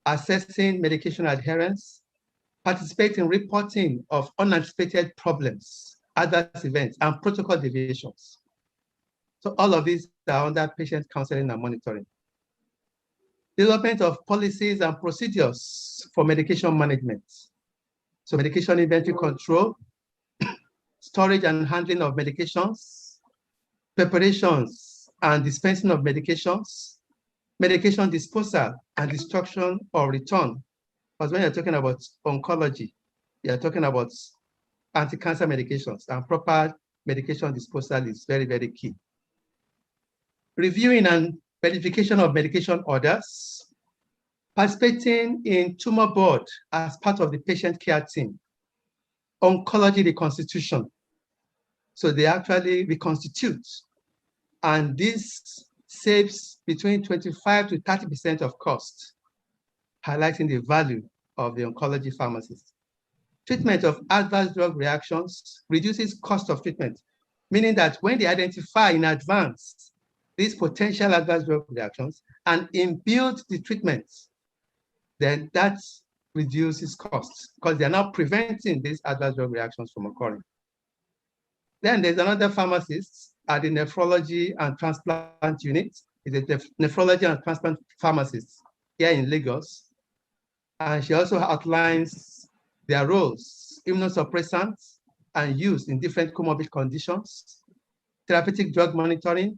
assessing medication adherence, participate in reporting of unanticipated problems, adverse events, and protocol deviations. So all of these are under patient counseling and monitoring. Development of policies and procedures for medication management. So medication inventory control, storage and handling of medications, preparations and dispensing of medications, medication disposal and destruction or return. Because when you're talking about oncology, you're talking about anti-cancer medications, and proper medication disposal is very, very key. Reviewing and verification of medication orders, participating in tumor board as part of the patient care team, oncology reconstitution. So they actually reconstitute, and this saves between 25 to 30% of cost, highlighting the value of the oncology pharmacist. Treatment of adverse drug reactions reduces cost of treatment, meaning that when they identify in advance these potential adverse drug reactions and inbuild the treatment, then that reduces costs because they're now preventing these adverse drug reactions from occurring. Then there's another pharmacist at the Nephrology and Transplant unit. It's a Nephrology and Transplant Pharmacist here in Lagos. And she also outlines their roles, immunosuppressants and use in different comorbid conditions, therapeutic drug monitoring,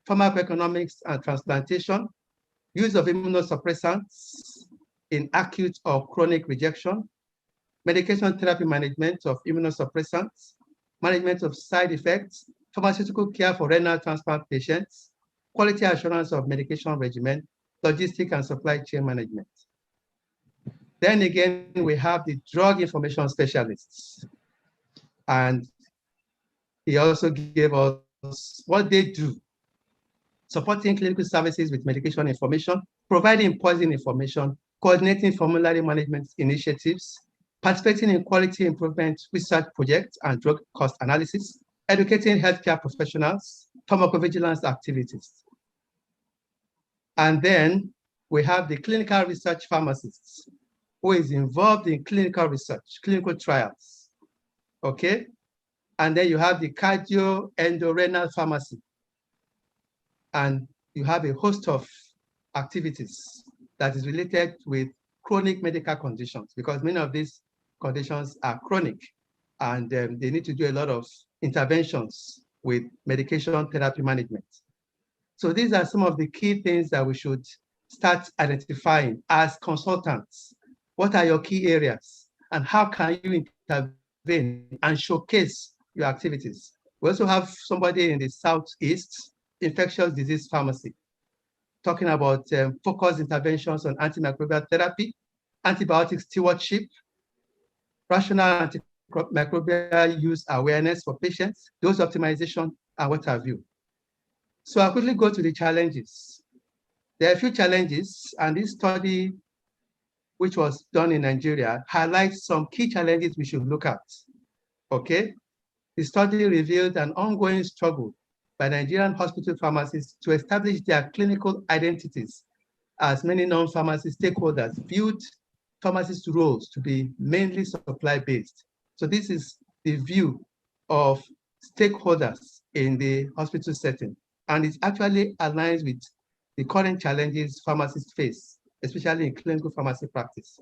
pharmacoeconomics and transplantation, use of immunosuppressants in acute or chronic rejection, medication therapy management of immunosuppressants, management of side effects, pharmaceutical care for renal transplant patients, quality assurance of medication regimen, logistic and supply chain management. Then again, we have the drug information specialists. And he also gave us what they do: supporting clinical services with medication information, providing poison information, coordinating formulary management initiatives, participating in quality improvement research projects and drug cost analysis, educating healthcare professionals, pharmacovigilance activities. And then we have the clinical research pharmacists, who is involved in clinical research, clinical trials, okay? And then you have the cardio-endorenal pharmacy. And you have a host of activities that is related with chronic medical conditions, because many of these conditions are chronic, and they need to do a lot of interventions with medication therapy management. So these are some of the key things that we should start identifying as consultants. What are your key areas, and how can you intervene and showcase your activities? We also have somebody in the Southeast, infectious disease pharmacy, talking about focused interventions on antimicrobial therapy, antibiotic stewardship, rational antimicrobial use awareness for patients, dose optimization, and what have you. So I'll quickly go to the challenges. There are a few challenges, and this study, which was done in Nigeria, highlights some key challenges we should look at, okay? The study revealed an ongoing struggle by Nigerian hospital pharmacists to establish their clinical identities, as many non-pharmacy stakeholders viewed pharmacist roles to be mainly supply-based. So this is the view of stakeholders in the hospital setting, and it actually aligns with the current challenges pharmacists face, especially in clinical pharmacy practice.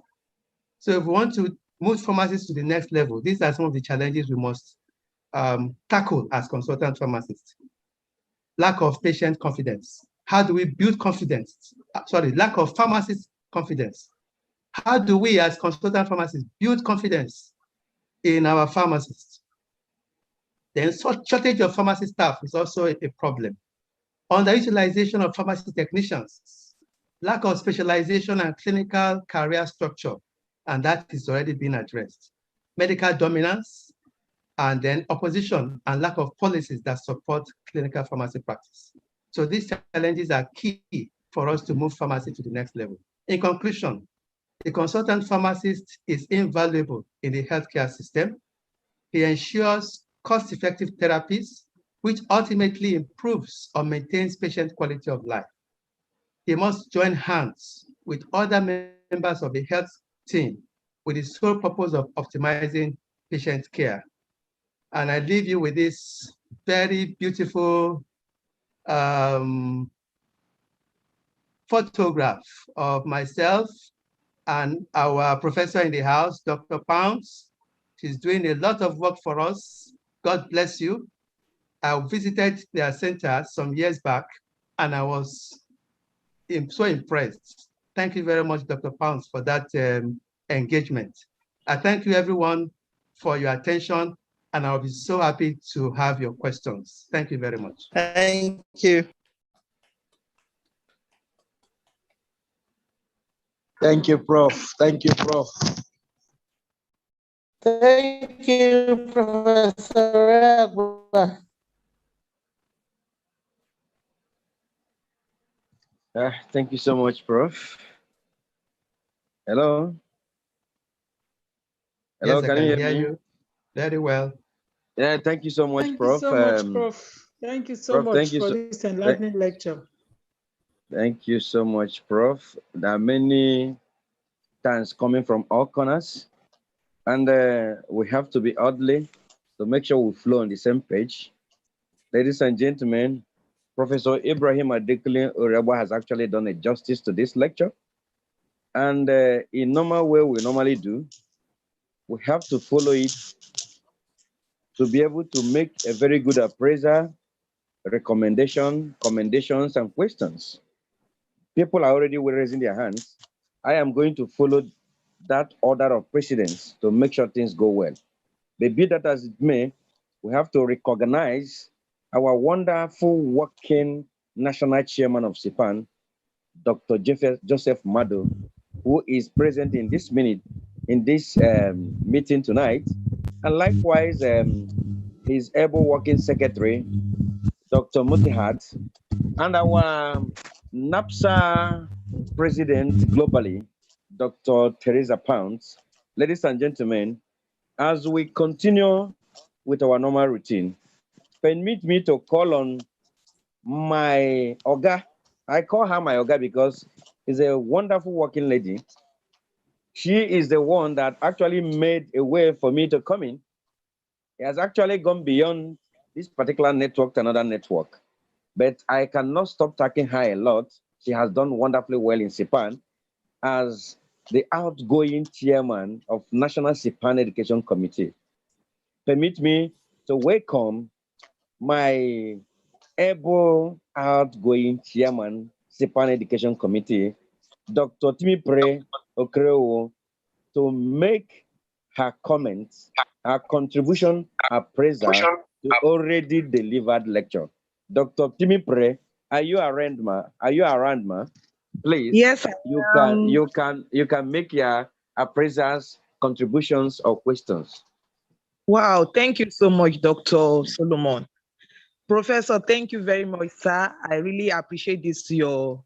So if we want to move pharmacists to the next level, these are some of the challenges we must tackle as consultant pharmacists. Lack of patient confidence. How do we build confidence? Lack of pharmacist confidence. How do we as consultant pharmacists build confidence in our pharmacists? Then shortage of pharmacy staff is also a problem. Underutilization of pharmacy technicians. Lack of specialization and clinical career structure, and that is already been addressed. Medical dominance, and then opposition and lack of policies that support clinical pharmacy practice. So these challenges are key for us to move pharmacy to the next level. In conclusion, the consultant pharmacist is invaluable in the healthcare system. He ensures cost-effective therapies, which ultimately improves or maintains patient quality of life. He must join hands with other members of the health team with the sole purpose of optimizing patient care. And I leave you with this very beautiful photograph of myself and our professor in the house, Dr. Pounds. She's doing a lot of work for us. God bless you. I visited their center some years back, and I was so impressed. Thank you very much, Dr. Pounds, for that engagement. I thank you, everyone, for your attention, and I'll be so happy to have your questions. Thank you very much. Thank you. Thank you, Prof. Thank you, Prof. Thank you, Professor. Thank you so much, Prof. Hello? Hello, Yes, I can you hear me? you very well. Yeah, thank you so much, Thank Prof. you so much, Prof. Thank you so Prof, much thank you for so- this enlightening lecture. Thank you so much, Prof. There are many times coming from all corners, and we have to be orderly to make sure we flow on the same page. Ladies and gentlemen, Professor Ibrahim Adekunle Oreba has actually done a justice to this lecture. And in normal way we normally do, we have to follow it to be able to make a very good appraiser, recommendation, commendations, and questions. People are already raising their hands. I am going to follow that order of precedence to make sure things go well. But be that as it may, we have to recognize our wonderful working national chairman of SIPAN, Dr. Joseph Mado, who is present in this meeting tonight, and likewise his able working secretary, Dr. Mutihat, and our NAPSA president globally, Dr. Teresa Pounds. Ladies and gentlemen, as we continue with our normal routine, permit me to call on my Oga. I call her my Oga because she's a wonderful working lady. She is the one that actually made a way for me to come in. It has actually gone beyond this particular network to another network. But I cannot stop thanking her a lot. She has done wonderfully well in SIPAN as the outgoing chairman of National SIPAN Education Committee. Permit me to welcome my able outgoing chairman, SIPAN Education Committee, Dr. Timipre Okreo, to make her comments, her contribution, her appraiser to already delivered lecture. Dr. Timipre, are you around, ma? Are you around, ma? Please. Yes, you can make your appraisers contributions or questions. Wow, thank you so much, Dr. Solomon. Professor, thank you very much, sir. I really appreciate your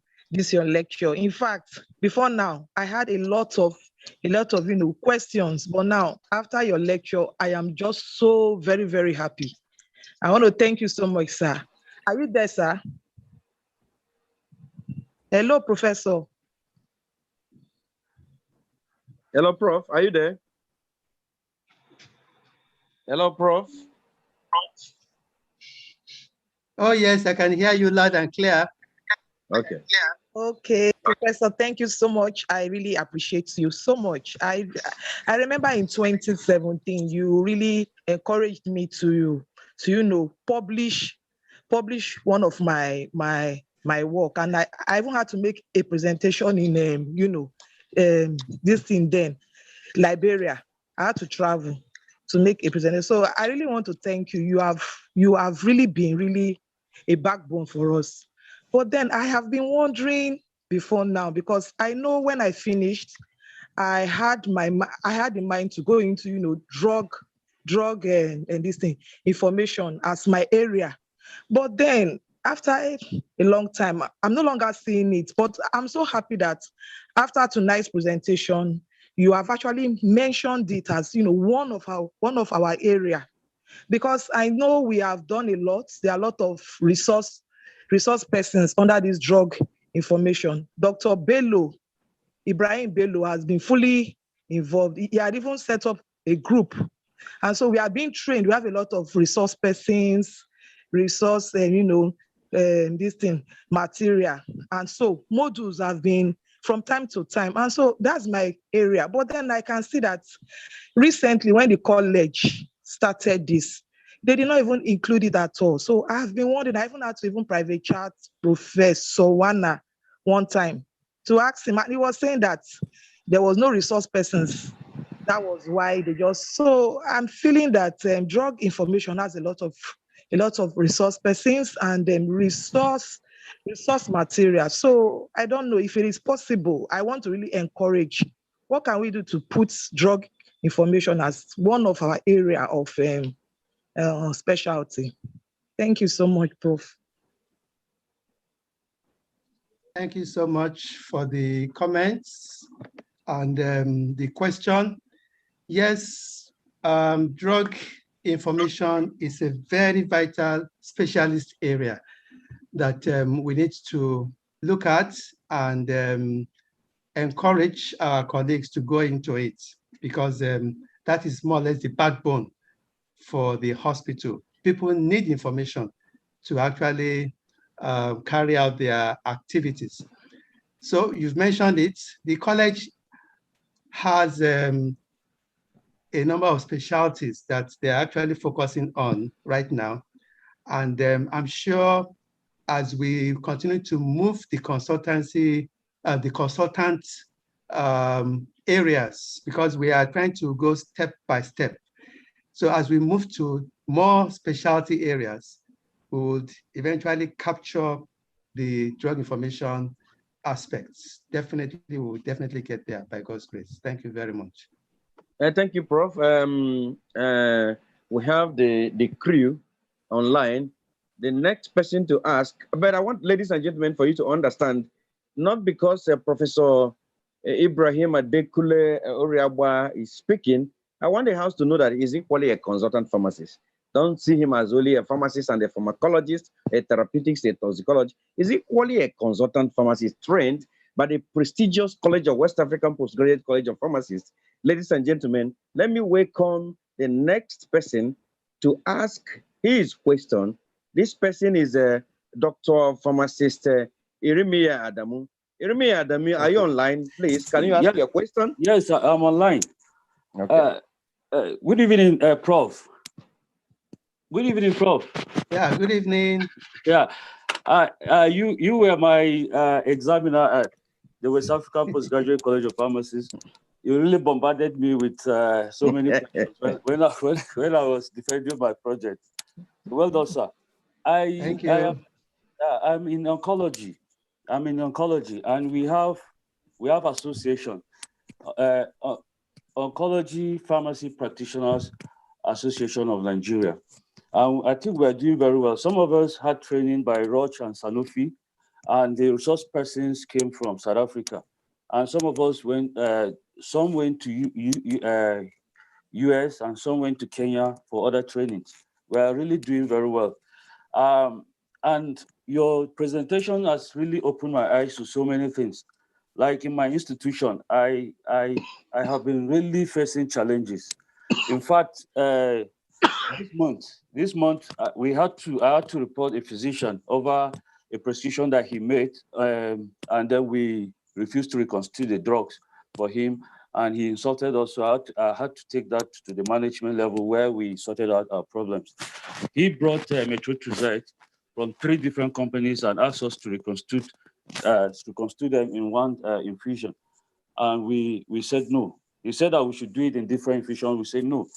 lecture. In fact, before now, I had a lot of questions, but now after your lecture, I am just so very, very happy. I want to thank you so much, sir. Are you there, sir? Hello, Professor. Hello, Prof. Are you there? Hello, Prof. Oh, yes, I can hear you loud and clear. Okay. Okay, Professor, thank you so much. I really appreciate you so much. I remember in 2017, you really encouraged me to publish one of my work, and I even had to make a presentation in this thing then, Liberia. I had to travel to make a presentation. So I really want to thank you. You have really been really a backbone for us. But then I have been wondering before now, because I know when I finished, I had in mind to go into drug and this thing, information as my area. But then after a long time, I'm no longer seeing it. But I'm so happy that after tonight's presentation, you have actually mentioned it as one of our area. Because I know we have done a lot. There are a lot of resource persons under this drug information. Dr. Bello, Ibrahim Bello, has been fully involved. He had even set up a group. And so we are being trained. We have a lot of resource persons, resource, this thing, material. And so modules have been from time to time. And so that's my area. But then I can see that recently when the college started this, they did not even include it at all. So I've been wondering, I even had to even private chat Professor Wana one time to ask him, and he was saying that there was no resource persons. That was why they just, so I'm feeling that drug information has a lot of resource persons and resource material. So I don't know if it is possible. I want to really encourage, what can we do to put drug information as one of our area of specialty? Thank you so much, Prof. Thank you so much for the comments and the question. Yes, drug information is a very vital specialist area that we need to look at and encourage our colleagues to go into it, because that is more or less the backbone for the hospital. People need information to actually carry out their activities. So you've mentioned it. The college has a number of specialties that they're actually focusing on right now. And I'm sure as we continue to move the consultancy, the consultant areas, because we are trying to go step by step. So as we move to more specialty areas, we would eventually capture the drug information aspects. Definitely, we will definitely get there by God's grace. Thank you very much. Thank you, Prof. We have the crew online. The next person to ask, but I want, ladies and gentlemen, for you to understand, not because Professor Ibrahim Adekule Oriabwa is speaking, I want the House to know that he's equally a consultant pharmacist. Don't see him as only a pharmacist and a pharmacologist, a therapeutics, a toxicologist. He's equally a consultant pharmacist trained by the prestigious College of West African Postgraduate College of Pharmacists. Ladies and gentlemen, let me welcome the next person to ask his question. This person is a doctor pharmacist, Irimiya Adamu. Irimiya Adamu, are you online? Please, can you ask your question? Yes, I'm online. Okay. Good evening, Prof. Good evening, Prof. Yeah, good evening. Yeah, you were my examiner at the West African Postgraduate College of Pharmacists. You really bombarded me with so many questions when I was defending my project. Well done, sir. Thank you. I'm in oncology. And we have association, Oncology Pharmacy Practitioners Association of Nigeria. I think we're doing very well. Some of us had training by Roche and Sanofi, and the resource persons came from South Africa. And some of us went, some went to US and some went to Kenya for other trainings. We are really doing very well. And your presentation has really opened my eyes to so many things. Like in my institution, I have been really facing challenges. In fact, this month I had to report a physician over a prescription that he made, and then we refused to reconstitute the drugs for him, and he insulted us. So I had to take that to the management level where we sorted out our problems. He brought methotrexate from 3 different companies and asked us to reconstitute them in one infusion, and we said no. He said that we should do it in different infusions. We said no.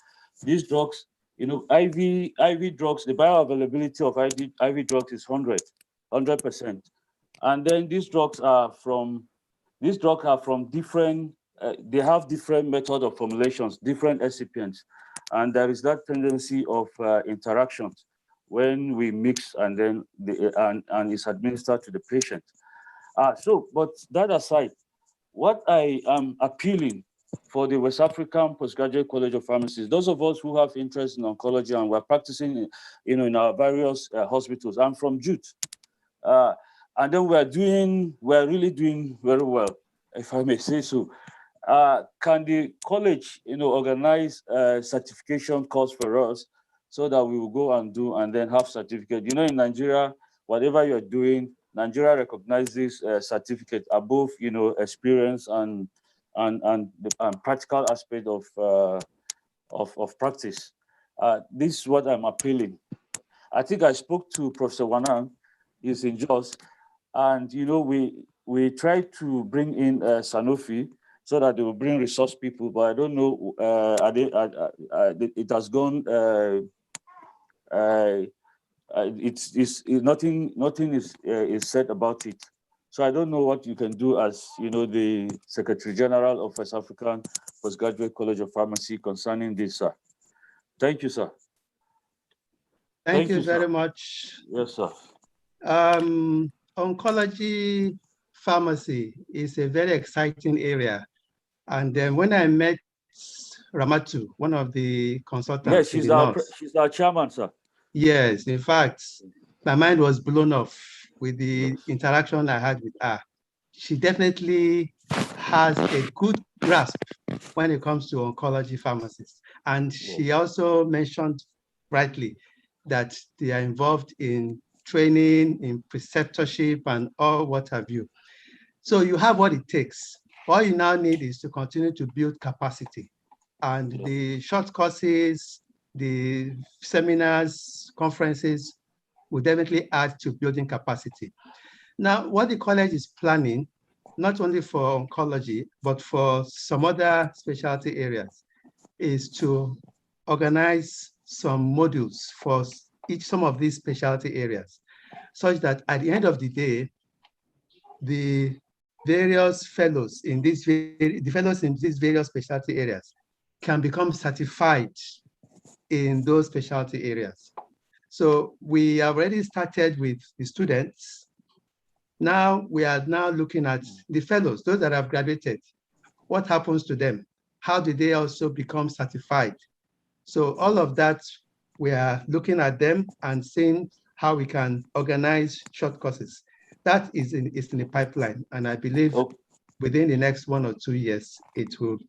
These drugs, IV drugs, the bioavailability of IV drugs is 100%. And then these drugs are from different, they have different method of formulations, different excipients. And there is that tendency of interactions when we mix and then and it's administered to the patient. But that aside, what I am appealing for the West African Postgraduate College of Pharmacists. Those of us who have interest in oncology and we're practicing, in our various hospitals. I'm from Jute. And then we're really doing very well, if I may say so. Can the college, organize a certification course for us so that we will go and do and then have certificate? In Nigeria, whatever you're doing, Nigeria recognizes certificate above, experience and practical aspect of practice. This is what I'm appealing. I think I spoke to Professor Wanang, he's in Jos, and we tried to bring in Sanofi so that they will bring resource people, but I don't know, it has gone, nothing is said about it. So I don't know what you can do as, the Secretary General of West African Postgraduate College of Pharmacy concerning this, sir. Thank you, sir. Thank you sir. very much. Yes, sir. Oncology pharmacy is a very exciting area. And then when I met Ramatu, one of the consultants, yes, she's our chairman, sir. Yes, in fact, my mind was blown off with the interaction I had with her. She definitely has a good grasp when it comes to oncology pharmacists. And she also mentioned rightly that they are involved in training, in preceptorship, and all what have you. So you have what it takes. All you now need is to continue to build capacity. And the short courses, the seminars, conferences will definitely add to building capacity. Now, what the college is planning, not only for oncology, but for some other specialty areas, is to organize some modules for some of these specialty areas, such that at the end of the day, the various fellows in these various specialty areas can become certified in those specialty areas. So we have already started with the students. Now we are looking at the fellows, those that have graduated. What happens to them? How do they also become certified? So all of that, we are looking at them and seeing how we can organize short courses. That is in the pipeline, and I believe within the next 1 or 2 years, it will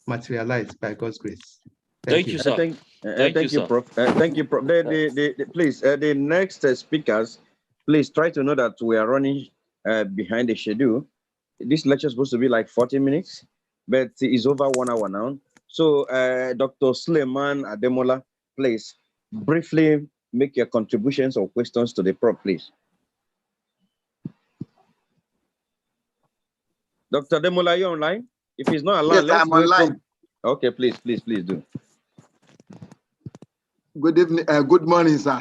materialize by God's grace. Thank you, sir. Thank you, Prof. Thank you, Prof. Please, the next speakers, please try to know that we are running behind the schedule. This lecture is supposed to be like 40 minutes, but it's over 1 hour now. So, Dr. Suleiman Ademola, please briefly make your contributions or questions to the Prof, please. Dr. Ademola, are you online? If he's not online, yes, I'm online. Okay, please do. Good evening, good morning, sir.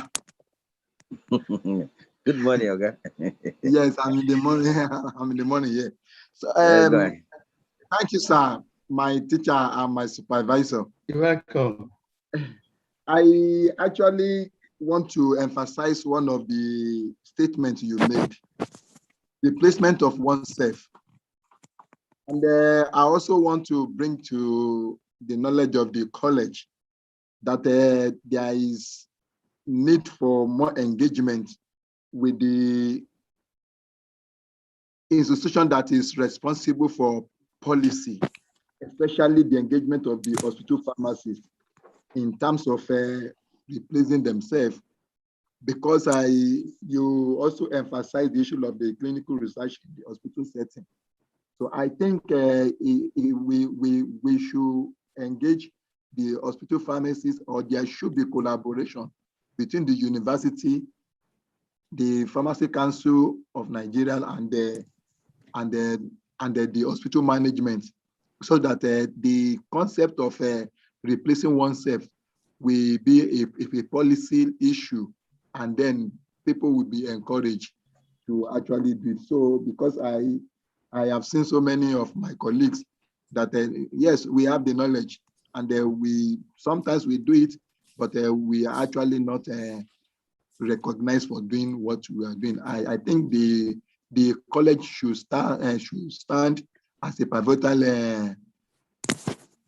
Good morning, okay. Yes, I'm in the morning. I'm in the morning, yeah. So, thank you, sir, my teacher and my supervisor. You're welcome. I actually want to emphasize one of the statements you made, the placement of oneself. And I also want to bring to the knowledge of the college that there is need for more engagement with the institution that is responsible for policy, especially the engagement of the hospital pharmacists in terms of replacing themselves, because you also emphasize the issue of the clinical research in the hospital setting. So I think we should engage the hospital pharmacists, or there should be collaboration between the university, the Pharmacy Council of Nigeria, and the hospital management, so that the concept of replacing oneself will be a policy issue, and then people will be encouraged to actually do it. So because I have seen so many of my colleagues that yes, we have the knowledge, and we sometimes we do it, but we are actually not recognized for doing what we are doing. I think the college should stand as a pivotal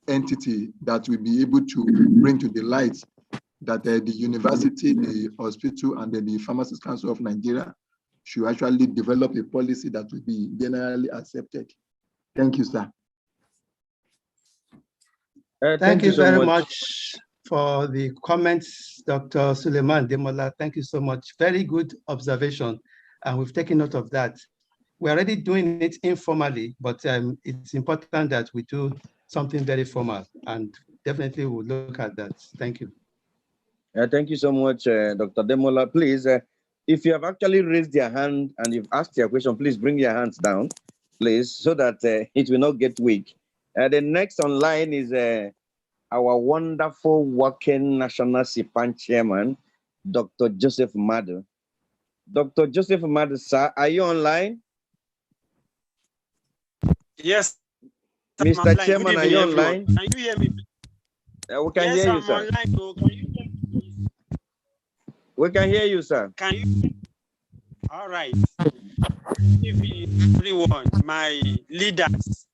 entity that will be able to bring to the light that the university, the hospital, and then the Pharmacists Council of Nigeria should actually develop a policy that will be generally accepted. Thank you, sir. Thank you so very much for the comments, Dr. Suleiman Demola. Thank you so much. Very good observation, and we've taken note of that. We're already doing it informally, but it's important that we do something very formal, and definitely we'll look at that. Thank you. Thank you so much, Dr. Demola. Please, if you have actually raised your hand and you've asked your question, please bring your hands down, please, so that it will not get weak. The next online is our wonderful working National SIPAN Chairman, Dr. Joseph Madu. Dr. Joseph Madu, sir, are you online? Yes. Mr. Chairman, are you online? Can you hear me? We can hear you, sir. Online. So can you hear me? We can hear you, sir. Can you? All right. Good evening, everyone, my leaders.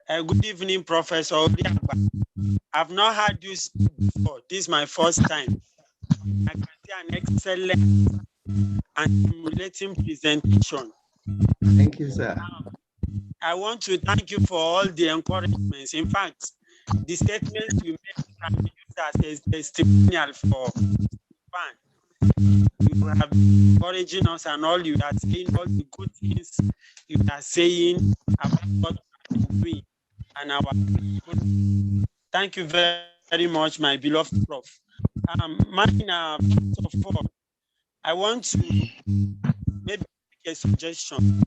Good evening, Professor Odiagba. I've not had you speak before. This is my first time. I can see an excellent and stimulating presentation. Thank you, sir. I want to thank you for all the encouragements. In fact, the statements you made can be used as a testimonial for fans. You have been encouraging us, and all you are saying, all the good things you are saying about what we are doing and our. Thank you very, very much, my beloved Prof. First of all, I want to maybe make a suggestion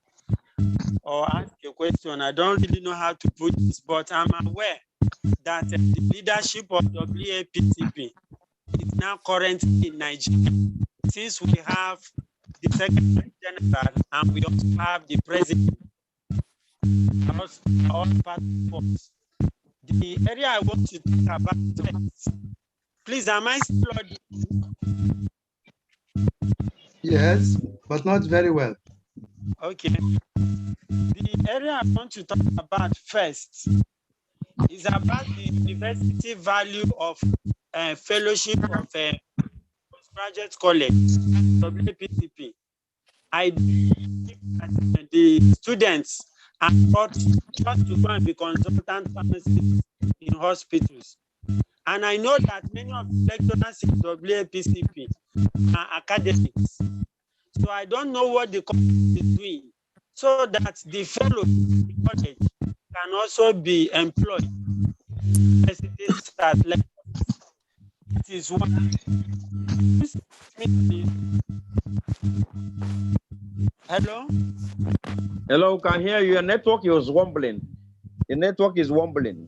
or ask a question. I don't really know how to put this, but I'm aware that the leadership of WAPCP is now currently in Nigeria. Since we have the Secretary General and we also have the President, all part of us. The area I want to talk about first. Please, am I still audible? Yes, but not very well. Okay. The area I want to talk about first is about the university value of fellowship of postgraduate college, WPCP. I believe that the students are taught just to go and be consultant pharmacists in hospitals. And I know that many of the lecturers in WPCP are academics. So I don't know what the college is doing so that the fellows in the college can also be employed. That is one. Hello? Hello, can hear you. Your network is wobbling. The network is wobbling.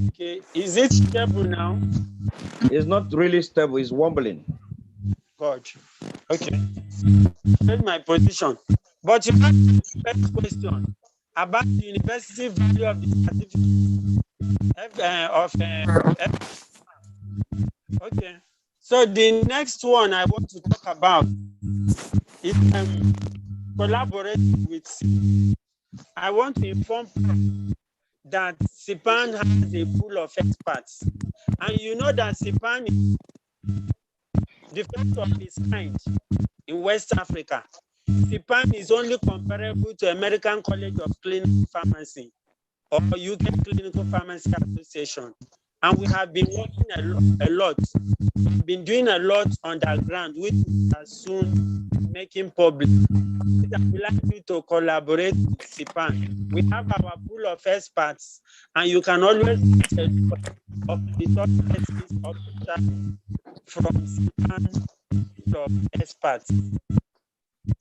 Okay, is it stable now? It's not really stable, it's wobbling. God. Okay. That's my position. But you have the first question about the university value of the certificate okay. So the next one I want to talk about is collaborating with. I want to inform that SIPAN has a pool of experts, and you know that SIPAN is the first of its kind in West Africa. SIPAN is only comparable to American College of Clinical Pharmacy or UK Clinical Pharmacy Association. And we have been working a lot. We've been doing a lot underground, which we are soon making public. We like you to collaborate with SIPAN. We have our pool of experts, and you can always get a lot of the top experts from SIPAN of experts.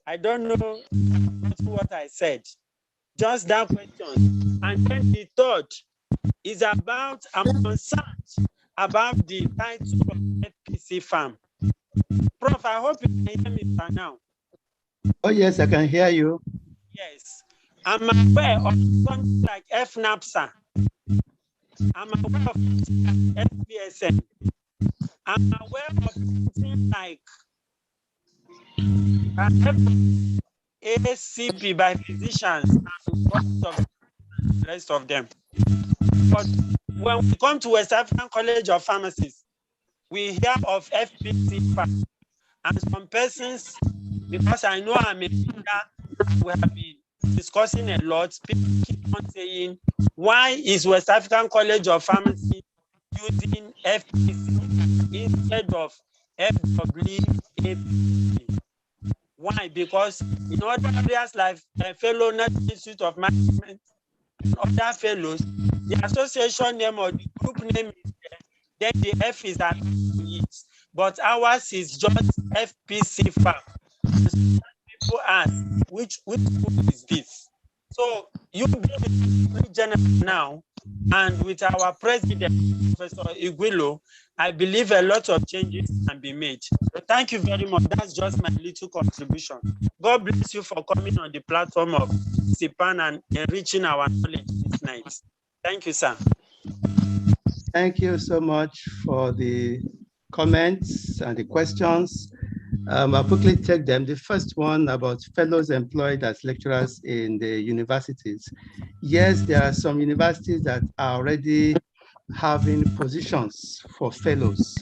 I don't know what I said. Just that question. And then the third is about, I'm concerned about the title of FPC farm. Prof, I hope you can hear me by now. Oh, yes, I can hear you. Yes. I'm aware of something like FNAPSA. I'm aware of something like FPSN. I'm aware of something like ACP by physicians and the rest of them. But when we come to West African College of Pharmacists, we hear of FPC PAC, and some persons, because I know I'm a leader, we have been discussing a lot. People keep on saying, why is West African College of Pharmacy using FPC instead of FWAPC? Why? Because in other areas like Fellow National Institute of Management and other fellows, the association name or the group name is there, then the F is attached to it. But ours is just FPC FAM. People ask, which group is this? So you being the Secretary General now, and with our president, Professor Iguilo, I believe a lot of changes can be made. So thank you very much. That's just my little contribution. God bless you for coming on the platform of SIPAN and enriching our knowledge this night. Thank you, sir. Thank you so much for the comments and the questions. I'll quickly take them. The first one about fellows employed as lecturers in the universities. Yes, there are some universities that are already having positions for fellows.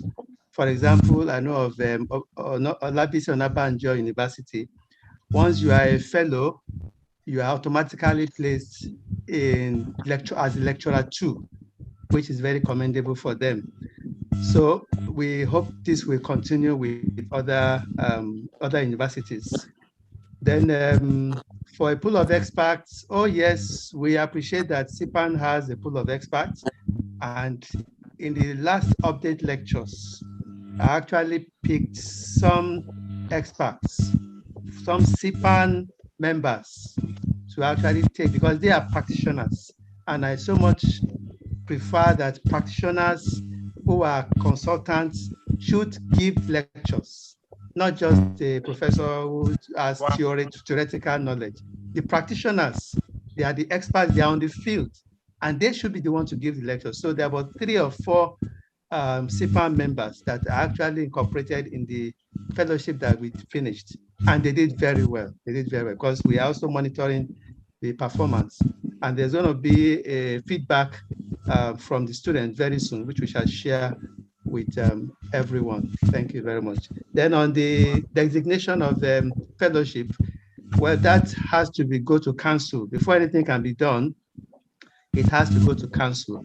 For example, I know of Olabisi Onabanjo University. Once you are a fellow, you are automatically placed in as a lecturer too, which is very commendable for them. So we hope this will continue with other universities. Then for a pool of experts, oh yes, we appreciate that SIPAN has a pool of experts. And in the last update lectures, I actually picked some experts, some SIPAN members to actually take, because they are practitioners. And I so much prefer that practitioners who are consultants should give lectures, not just a professor who has theoretical knowledge. The practitioners, they are the experts, they are on the field, and they should be the one to give the lecture. So there were 3 or 4 SIPAN members that are actually incorporated in the fellowship that we finished, and they did very well. They did very well because we are also monitoring the performance, and there's going to be a feedback from the students very soon, which we shall share with everyone. Thank you very much. Then on the designation of the fellowship, well, that has to go to council. Before anything can be done, it has to go to council.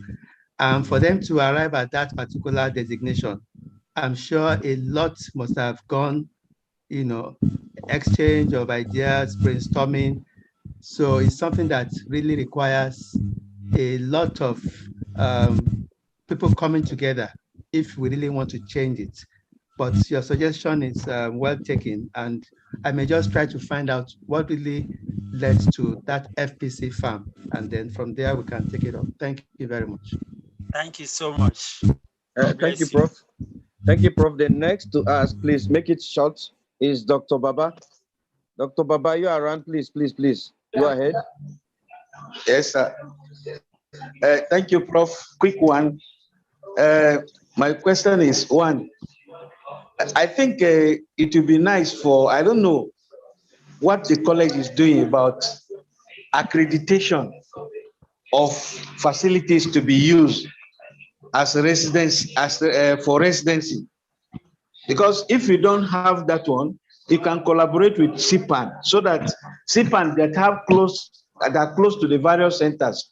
And for them to arrive at that particular designation, I'm sure a lot must have gone, exchange of ideas, brainstorming. So it's something that really requires a lot of people coming together if we really want to change it. But your suggestion is well taken, and I may just try to find out what really led to that FPC farm, and then from there we can take it up. Thank you very much. Thank you so much. Thank you, Prof. Thank you, Prof. The next to ask, please make it short, is Dr. Baba. Dr. Baba, you are around, please. Go ahead. Yes, sir. Thank you, Prof. Quick one. My question is, one, I think it would be nice for, I don't know what the college is doing about accreditation of facilities to be used as residence, for residency. Because if you don't have that one, you can collaborate with SIPAN so that SIPAN that are close to the various centers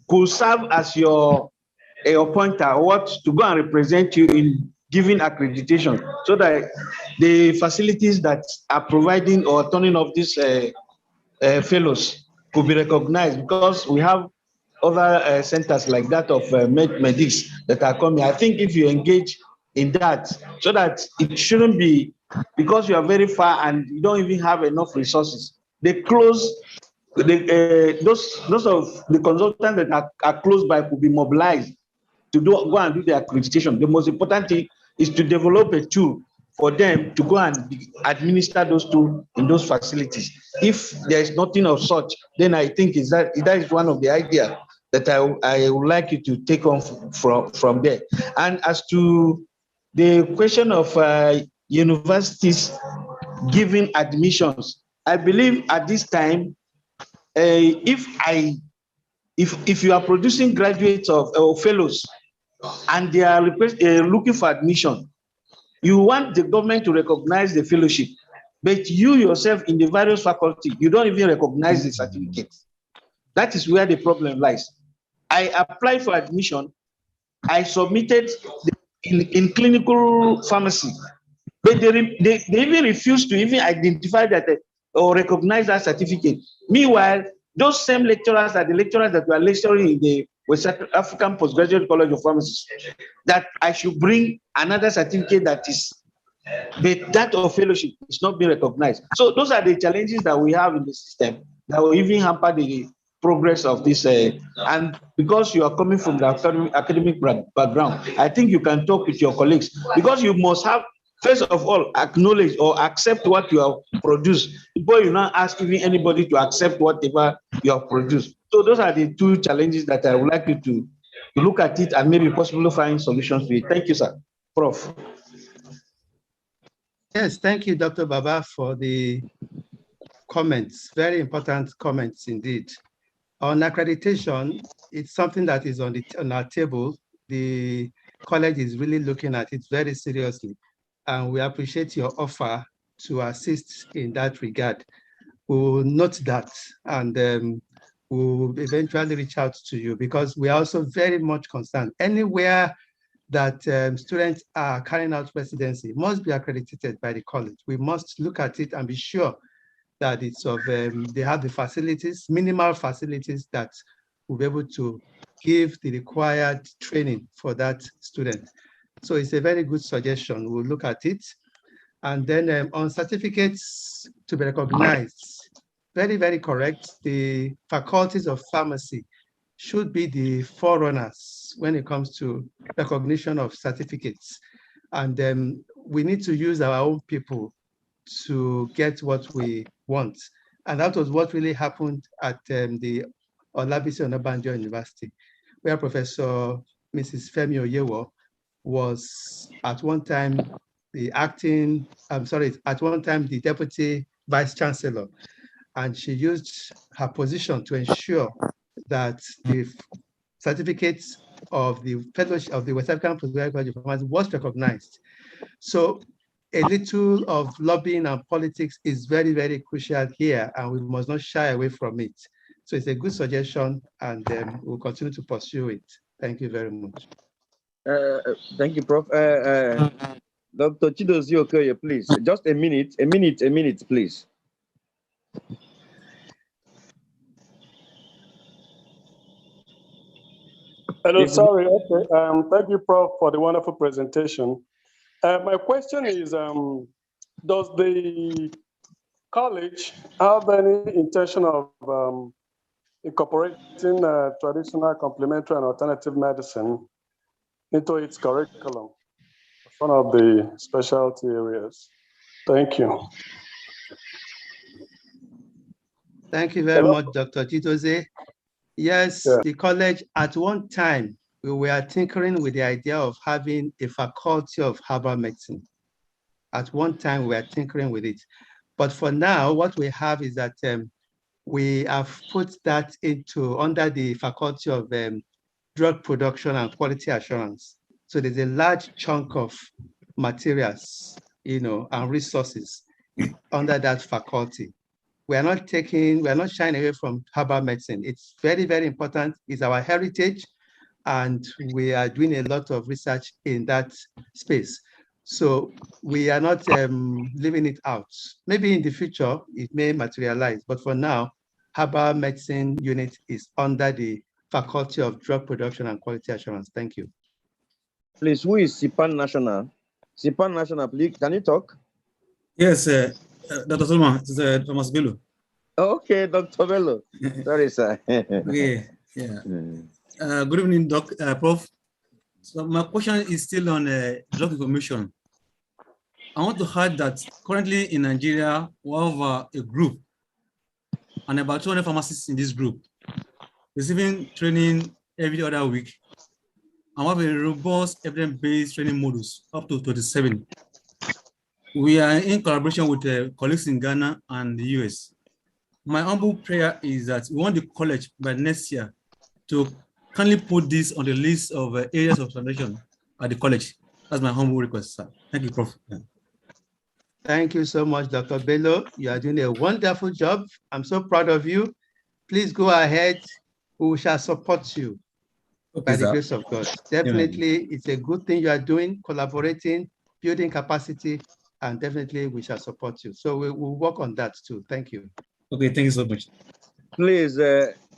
could serve as your pointer to go and represent you in giving accreditation, so that the facilities that are providing or turning off these fellows could be recognized, because we have other centers like that of medics that are coming. I think if you engage in that, so that it shouldn't be because you are very far and you don't even have enough resources. They close, those of the consultants that are close by could be mobilized to go and do the accreditation. The most important thing is to develop a tool for them to go and administer those tools in those facilities. If there is nothing of such, then I think that is one of the ideas that I would like you to take on from there. And as to the question of universities giving admissions, I believe at this time, if I if you are producing graduates or fellows and they are looking for admission, you want the government to recognize the fellowship, but you yourself in the various faculty, you don't even recognize the certificate. That is where the problem lies. I applied for admission. I submitted in clinical pharmacy, but they even refused to even identify that or recognize that certificate. Meanwhile, those same lecturers are the lecturers that were lecturing in the West African Postgraduate College of Pharmacy, that I should bring another certificate that is, but that of fellowship is not being recognized. So those are the challenges that we have in the system that will even hamper the progress of this. And because you are coming from the academic background, I think you can talk with your colleagues, because you must have, first of all, acknowledge or accept what you have produced before you now ask even anybody to accept whatever you have produced. So those are the two challenges that I would like you to look at it and maybe possibly find solutions to it. Thank you, sir. Prof. Yes, thank you, Dr. Baba, for the comments. Very important comments indeed. On accreditation, it's something that is on our table. The college is really looking at it very seriously, and we appreciate your offer to assist in that regard. We will note that, and we will eventually reach out to you, because we are also very much concerned. Anywhere that students are carrying out residency must be accredited by the college. We must look at it and be sure that it's of they have the facilities, minimal facilities, that will be able to give the required training for that student. So it's a very good suggestion. We'll look at it. And then on certificates to be recognized, very, very correct. The faculties of pharmacy should be the forerunners when it comes to recognition of certificates. And we need to use our own people to get what we want. And that was what really happened at the Olabisi Onabanjo University, where Professor Mrs. Femi Oyewo was at one time the deputy vice chancellor. And she used her position to ensure that the certificates of the fellowship of the West African Postgraduate College of Pharmacy was recognized. So a little of lobbying and politics is very, very crucial here, and we must not shy away from it. So it's a good suggestion, and we'll continue to pursue it. Thank you very much. Thank you, Prof. Dr. Chidozie Okoye, please. Just a minute, please. Hello, sorry. Okay. Thank you, Prof, for the wonderful presentation. My question is, does the college have any intention of incorporating traditional, complementary, and alternative medicine into its curriculum? One of the specialty areas. Thank you. Thank you very much, Dr. Chidozie. Yes, yeah. The college at one time, we were tinkering with the idea of having a faculty of herbal medicine. At one time, we were tinkering with it. But for now, what we have is that we have put that under the faculty of drug production and quality assurance. So there's a large chunk of materials, and resources under that faculty. We are not shying away from herbal medicine. It's very, very important. It's our heritage, and we are doing a lot of research in that space. So we are not leaving it out. Maybe in the future, it may materialize, but for now, herbal medicine unit is under the Faculty of Drug Production and Quality Assurance. Thank you. Please, who is Sipan National? Sipan National, please, can you talk? Yes, Dr. Solomon, it's Thomas Bello. Okay, Dr. Bello. Sorry, sir. Okay, yeah. Good evening, Prof. So my question is still on drug information. I want to add that currently in Nigeria, we have a group, and about 200 pharmacists in this group, receiving training every other week. And we have a robust evidence-based training models up to 27. We are in collaboration with colleagues in Ghana and the US. My humble prayer is that we want the college by next year to kindly put this on the list of areas of translation at the college. That's my humble request, sir. Thank you, Prof. Yeah. Thank you so much, Dr. Bello. You are doing a wonderful job. I'm so proud of you. Please go ahead. We shall support you by the grace of God. Definitely, it's a good thing you are doing, collaborating, building capacity, and definitely we shall support you. So we'll work on that too. Thank you. Okay, thank you so much. Please,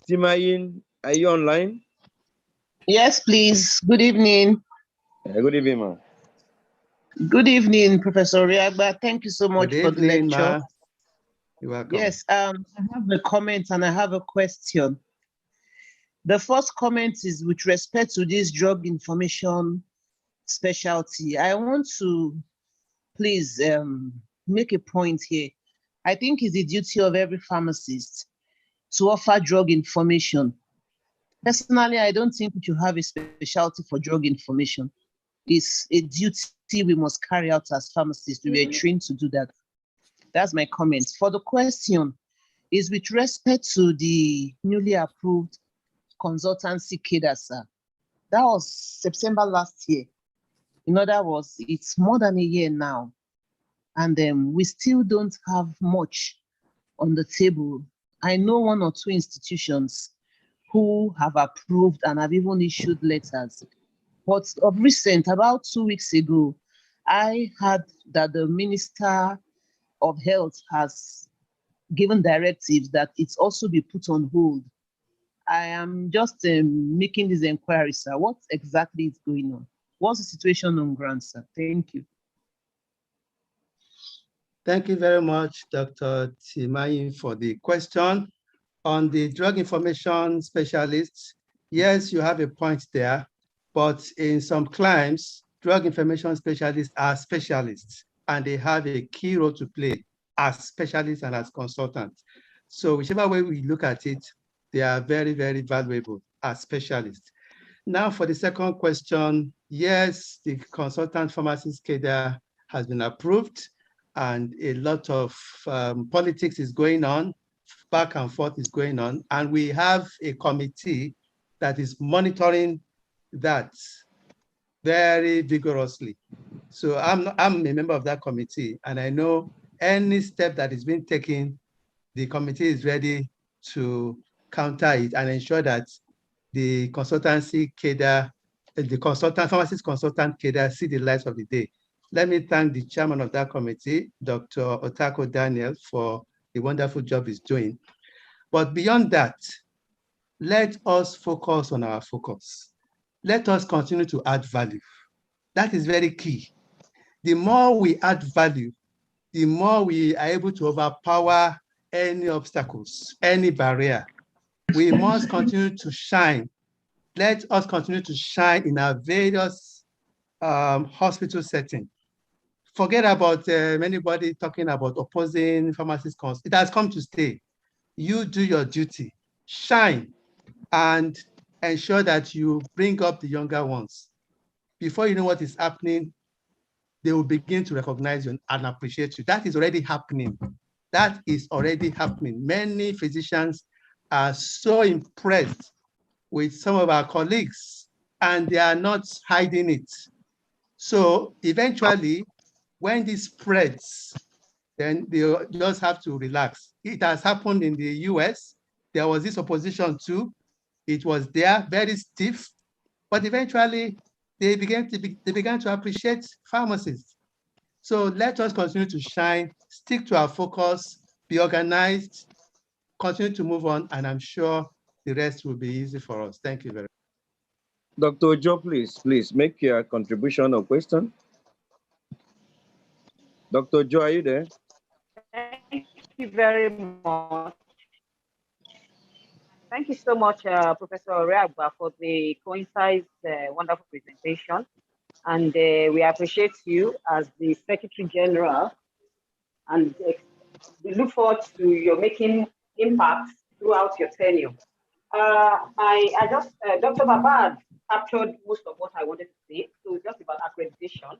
Timayin, are you online? Yes, please. Good evening. Good evening, ma'am. Good evening, Professor Riagba. Thank you so much for the lecture. You're welcome. Yes, I have a comment and I have a question. The first comment is with respect to this drug information specialty. I want to please make a point here. I think it's the duty of every pharmacist to offer drug information. Personally, I don't think we should have a specialty for drug information. It's a duty we must carry out as pharmacists. We were trained to do that. That's my comment. For the question, is with respect to the newly approved consultancy cadre. That was September last year. In other words, it's more than a year now. And we still don't have much on the table. I know one or two institutions who have approved and have even issued letters. But of recent, about 2 weeks ago, I heard that the Minister of Health has given directives that it's also be put on hold. I am just making this inquiry, sir. What exactly is going on? What's the situation on ground, sir? Thank you. Thank you very much, Dr. Timayin, for the question. On the drug information specialists, yes, you have a point there, but in some climes, drug information specialists are specialists, and they have a key role to play as specialists and as consultants. So whichever way we look at it, they are very, very valuable as specialists. Now for the second question, yes, the consultant pharmacist cadre has been approved, and a lot of politics is going on, back and forth is going on, and we have a committee that is monitoring that very vigorously. So I'm a member of that committee, and I know any step that is being taken, the committee is ready to counter it and ensure that the consultancy cadre, the pharmacist consultant cadre see the light of the day. Let me thank the chairman of that committee, Dr. Otako Daniel, for the wonderful job he's doing. But beyond that, let us focus on our focus. Let us continue to add value. That is very key. The more we add value, the more we are able to overpower any obstacles, any barrier. We must continue to shine. Let us continue to shine in our various hospital settings. Forget about anybody talking about opposing pharmacist cons. It has come to stay. You do your duty, shine, and ensure that you bring up the younger ones. Before you know what is happening, they will begin to recognize you and appreciate you. That is already happening. That is already happening. Many physicians are so impressed with some of our colleagues, and they are not hiding it. So eventually, when this spreads, then they just have to relax. It has happened in the US. There was this opposition too. It was there, very stiff, but eventually they began to appreciate pharmacists. So let us continue to shine, stick to our focus, be organized, continue to move on, and I'm sure the rest will be easy for us. Thank you very much. Dr. Joe, please make your contribution or question. Dr. Joe, are you there? Thank you very much. Thank you so much, Professor Reagba, for the concise, wonderful presentation. And we appreciate you as the Secretary General, and we look forward to your making impact throughout your tenure. Dr. Babad captured most of what I wanted to say, so it's just about accreditation.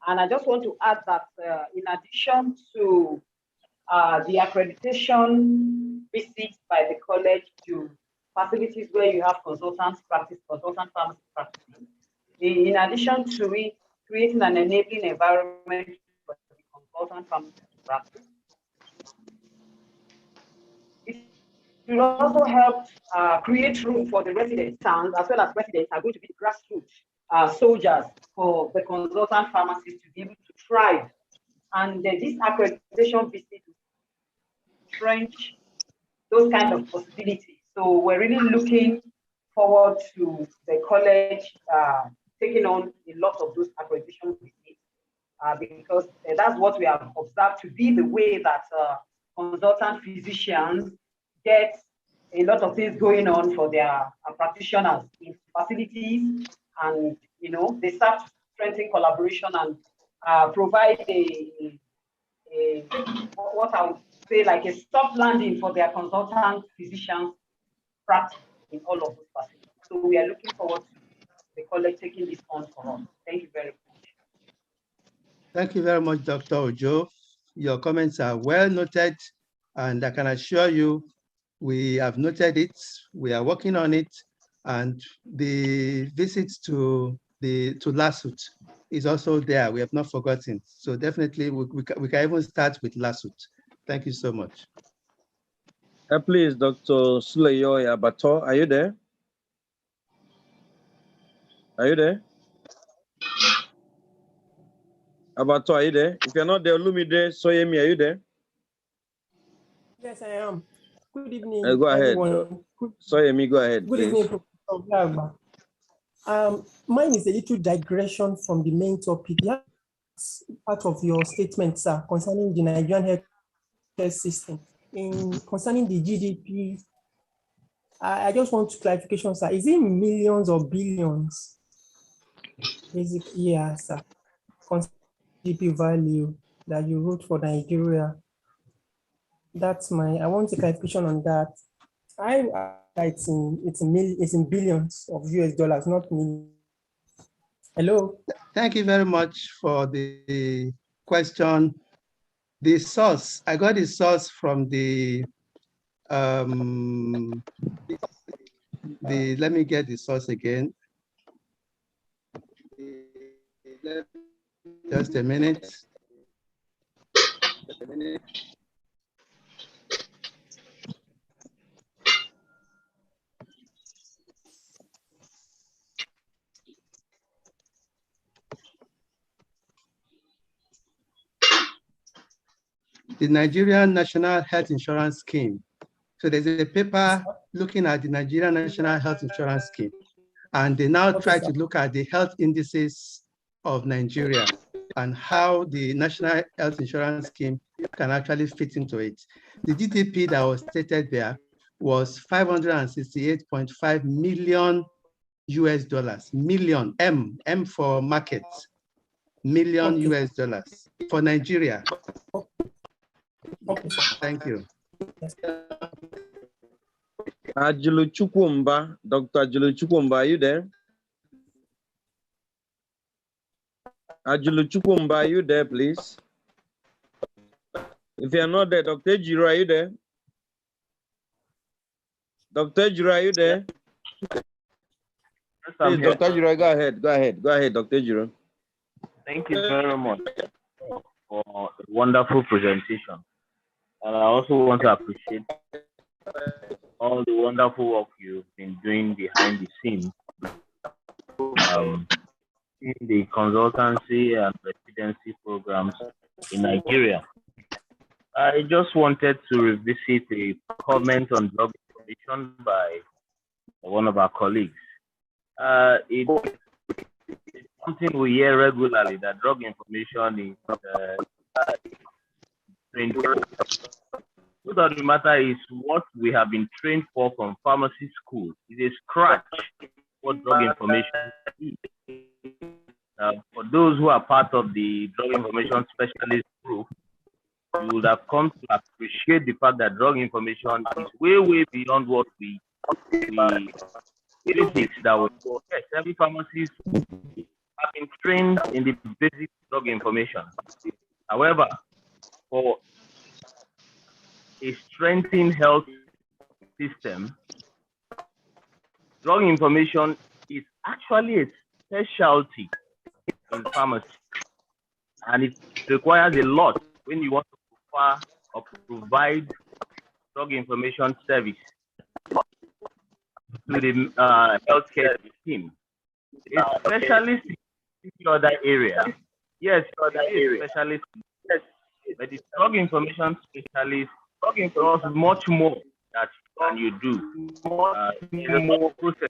And I just want to add that in addition to the accreditation visits by the college to facilities where you have consultants practice, consultant pharmacy practicing. In addition to it, creating an enabling environment for the consultant pharmacist to practice. It will also help create room for the residents, towns, as well as residents are going to be grassroots soldiers for the consultant pharmacists to be able to thrive. And this accreditation visit French, those kind of possibilities. So we're really looking forward to the college taking on a lot of those accreditation visits because that's what we have observed to be the way that consultant physicians get a lot of things going on for their practitioners in facilities, and they start to strengthen collaboration and provide what I would say like a soft landing for their consultant physicians practice in all of those facilities. So we are looking forward to the college taking this on for us. Thank you very much. Thank you very much, Dr. Ojo. Your comments are well noted, and I can assure you we have noted it, we are working on it, and the visit to LASUT is also there. We have not forgotten. So definitely we can even start with LASUT. Thank you so much. Please, Dr. Suleyoy Abato, are you there? Are you there? Abato, are you there? If you're not there, Lumide Soyemi, are you there? Yes, I am. Good evening, go ahead. everyone. Soyemi, go ahead, Good please. evening, Professor Blagba. Mine is a little digression from the main topic. That's part of your statement, sir, concerning the Nigerian healthcare system. Concerning the GDP, I just want clarification, sir. Is it millions or billions? Basically, yeah, sir. Concerning GDP value that you wrote for Nigeria. That's I want a clarification on that. It's in billions of US dollars, not millions. Hello. Thank you very much for the question. The source, I got the source from let me get the source again. Just a minute. The Nigerian National Health Insurance Scheme. So there's a paper looking at the Nigerian National Health Insurance Scheme, and they now try to look at the health indices of Nigeria and how the National Health Insurance Scheme can actually fit into it. The GDP that was stated there was 568.5 million US dollars, million, M for markets, million US dollars for Nigeria. Thank you. Ajulu Chukwumba, Dr. Ajulu Chukwumba, are you there? Ajulu Chukwumba, are you there, please? If you are not there, Dr. Ejiro, are you there? Dr. Ejiro, are you there? Yes, please, Dr. Ejiro, go ahead, Dr. Ejiro. Thank you very much for a wonderful presentation. And I also want to appreciate all the wonderful work you've been doing behind the scenes in the consultancy and residency programs in Nigeria. I just wanted to revisit a comment on drug information by one of our colleagues. It's something we hear regularly, that drug information is trained for. So that the matter is what we have been trained for from pharmacy school. It is scratch what drug information is. For those who are part of the drug information specialist group, you would have come to appreciate the fact that drug information is way, way beyond what we basics that we do. Yes, every pharmacist have been trained in the basic drug information. However, for a strengthened health system, drug information is actually a specialty in pharmacy, and it requires a lot when you want to offer or provide drug information service to the healthcare team. A specialist in the other area, yes, a specialist, yes, but the drug information specialist does much more than you do. There's a lot of process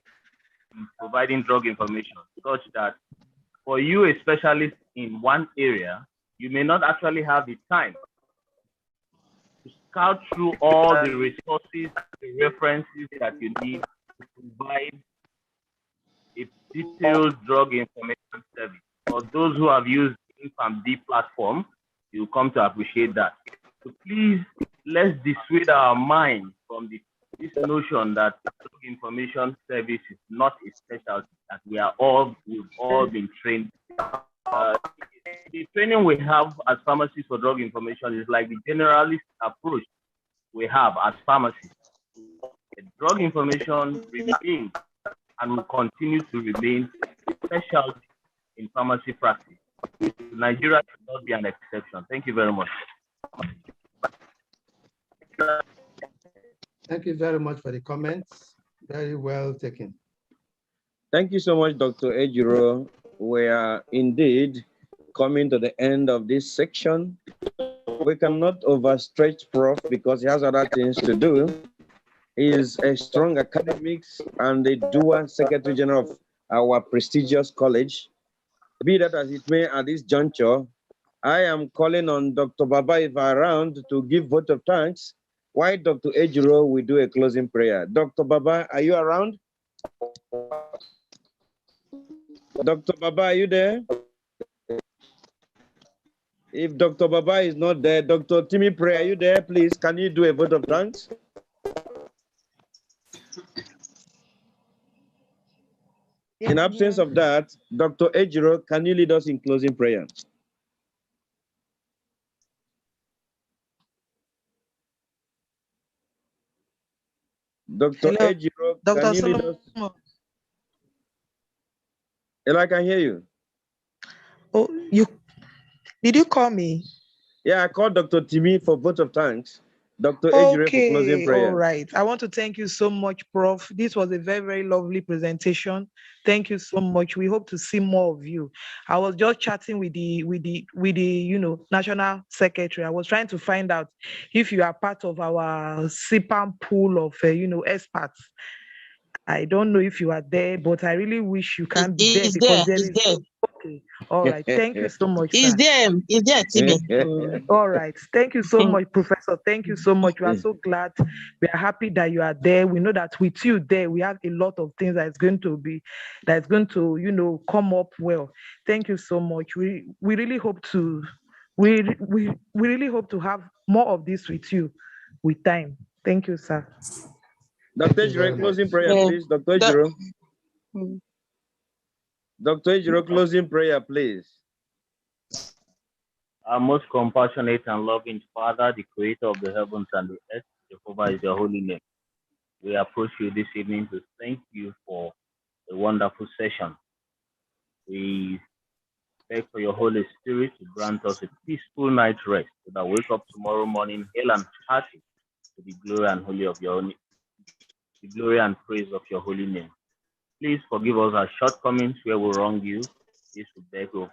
in providing drug information, such that for you, a specialist in one area, you may not actually have the time to scout through all the resources, the references that you need to provide a detailed drug information service. For those who have used the InfamD platform, you'll come to appreciate that. So please, let's dissuade our mind from this notion that drug information service is not a specialty, that we've all been trained. The training we have as pharmacists for drug information is like the generalist approach we have as pharmacists. The drug information remains and will continue to remain a specialty in pharmacy practice. Nigeria should not be an exception. Thank you very much. Thank you very much for the comments. Very well taken. Thank you so much, Dr. Ejiro. We are indeed coming to the end of this section. We cannot overstretch Prof because he has other things to do. He is a strong academics and the dual Secretary General of our prestigious college. Be that as it may, at this juncture, I am calling on Dr. Baba if around to give vote of thanks, while Dr. Ejiro will do a closing prayer. Dr. Baba, are you around? Dr. Baba, are you there? If Dr. Baba is not there, Dr. Timmy Pray, are you there? Please, can you do a vote of thanks? In absence of that, Dr. Ejiro, can you lead us in closing prayer? Dr. Hello. Ejiro, Dr. can you lead us? Hello, I can hear you. Oh, did you call me? Yeah, I called Dr. Timmy for vote of thanks. Dr. Ejiro for closing prayer. All right. I want to thank you so much, Prof. This was a very, very lovely presentation. Thank you so much. We hope to see more of you. I was just chatting with the National Secretary. I was trying to find out if you are part of our CPAM pool of experts. I don't know if you are there, but I really wish you can be there because there is. Okay. All right. Thank you so much. Is there, Timmy? All right. Thank you so much, Professor. Thank you so much. We are so glad. We are happy that you are there. We know that with you there, we have a lot of things that's going to come up well. Thank you so much. We really hope to really hope to have more of this with you with time. Thank you, sir. Dr. Ejiro, closing prayer, please. Dr. Ejiro. Dr. Ejiro, closing prayer, please. Our most compassionate and loving Father, the creator of the heavens and the earth, Jehovah is your holy name. We approach you this evening to thank you for a wonderful session. We beg for your Holy Spirit to grant us a peaceful night's rest so that we wake up tomorrow morning hale and hearty to the glory and holy of your own, the glory and praise of your holy name. Please forgive us our shortcomings where we wrong you. This we beg of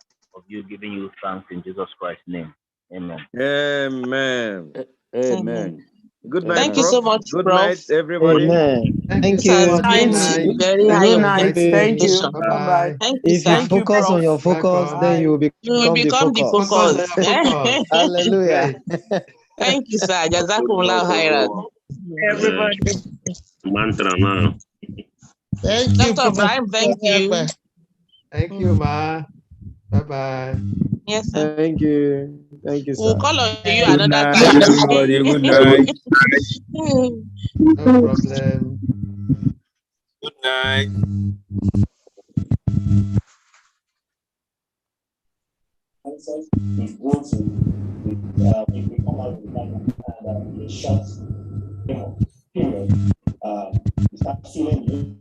you, giving you thanks in Jesus Christ's name. Amen. Amen. Amen. Good night. Thank you so much, Good Prof. night, everybody. Amen. Thank you. Very high Good night. Thank you. presentation. Bye-bye. Thank you, If you sir. focus on your focus, then you will become the focus. Hallelujah. Thank you, sir. Jazakumullah khairan. Everybody. Mantra now. Thank you, Dr. Ibrahim. Thank you. Thank you, Ma. Bye-bye. Yes, sir. Thank you. Thank you, sir. We'll call on you Good another night, time. everybody. Good night. No problem. Good night. Short period, start feeling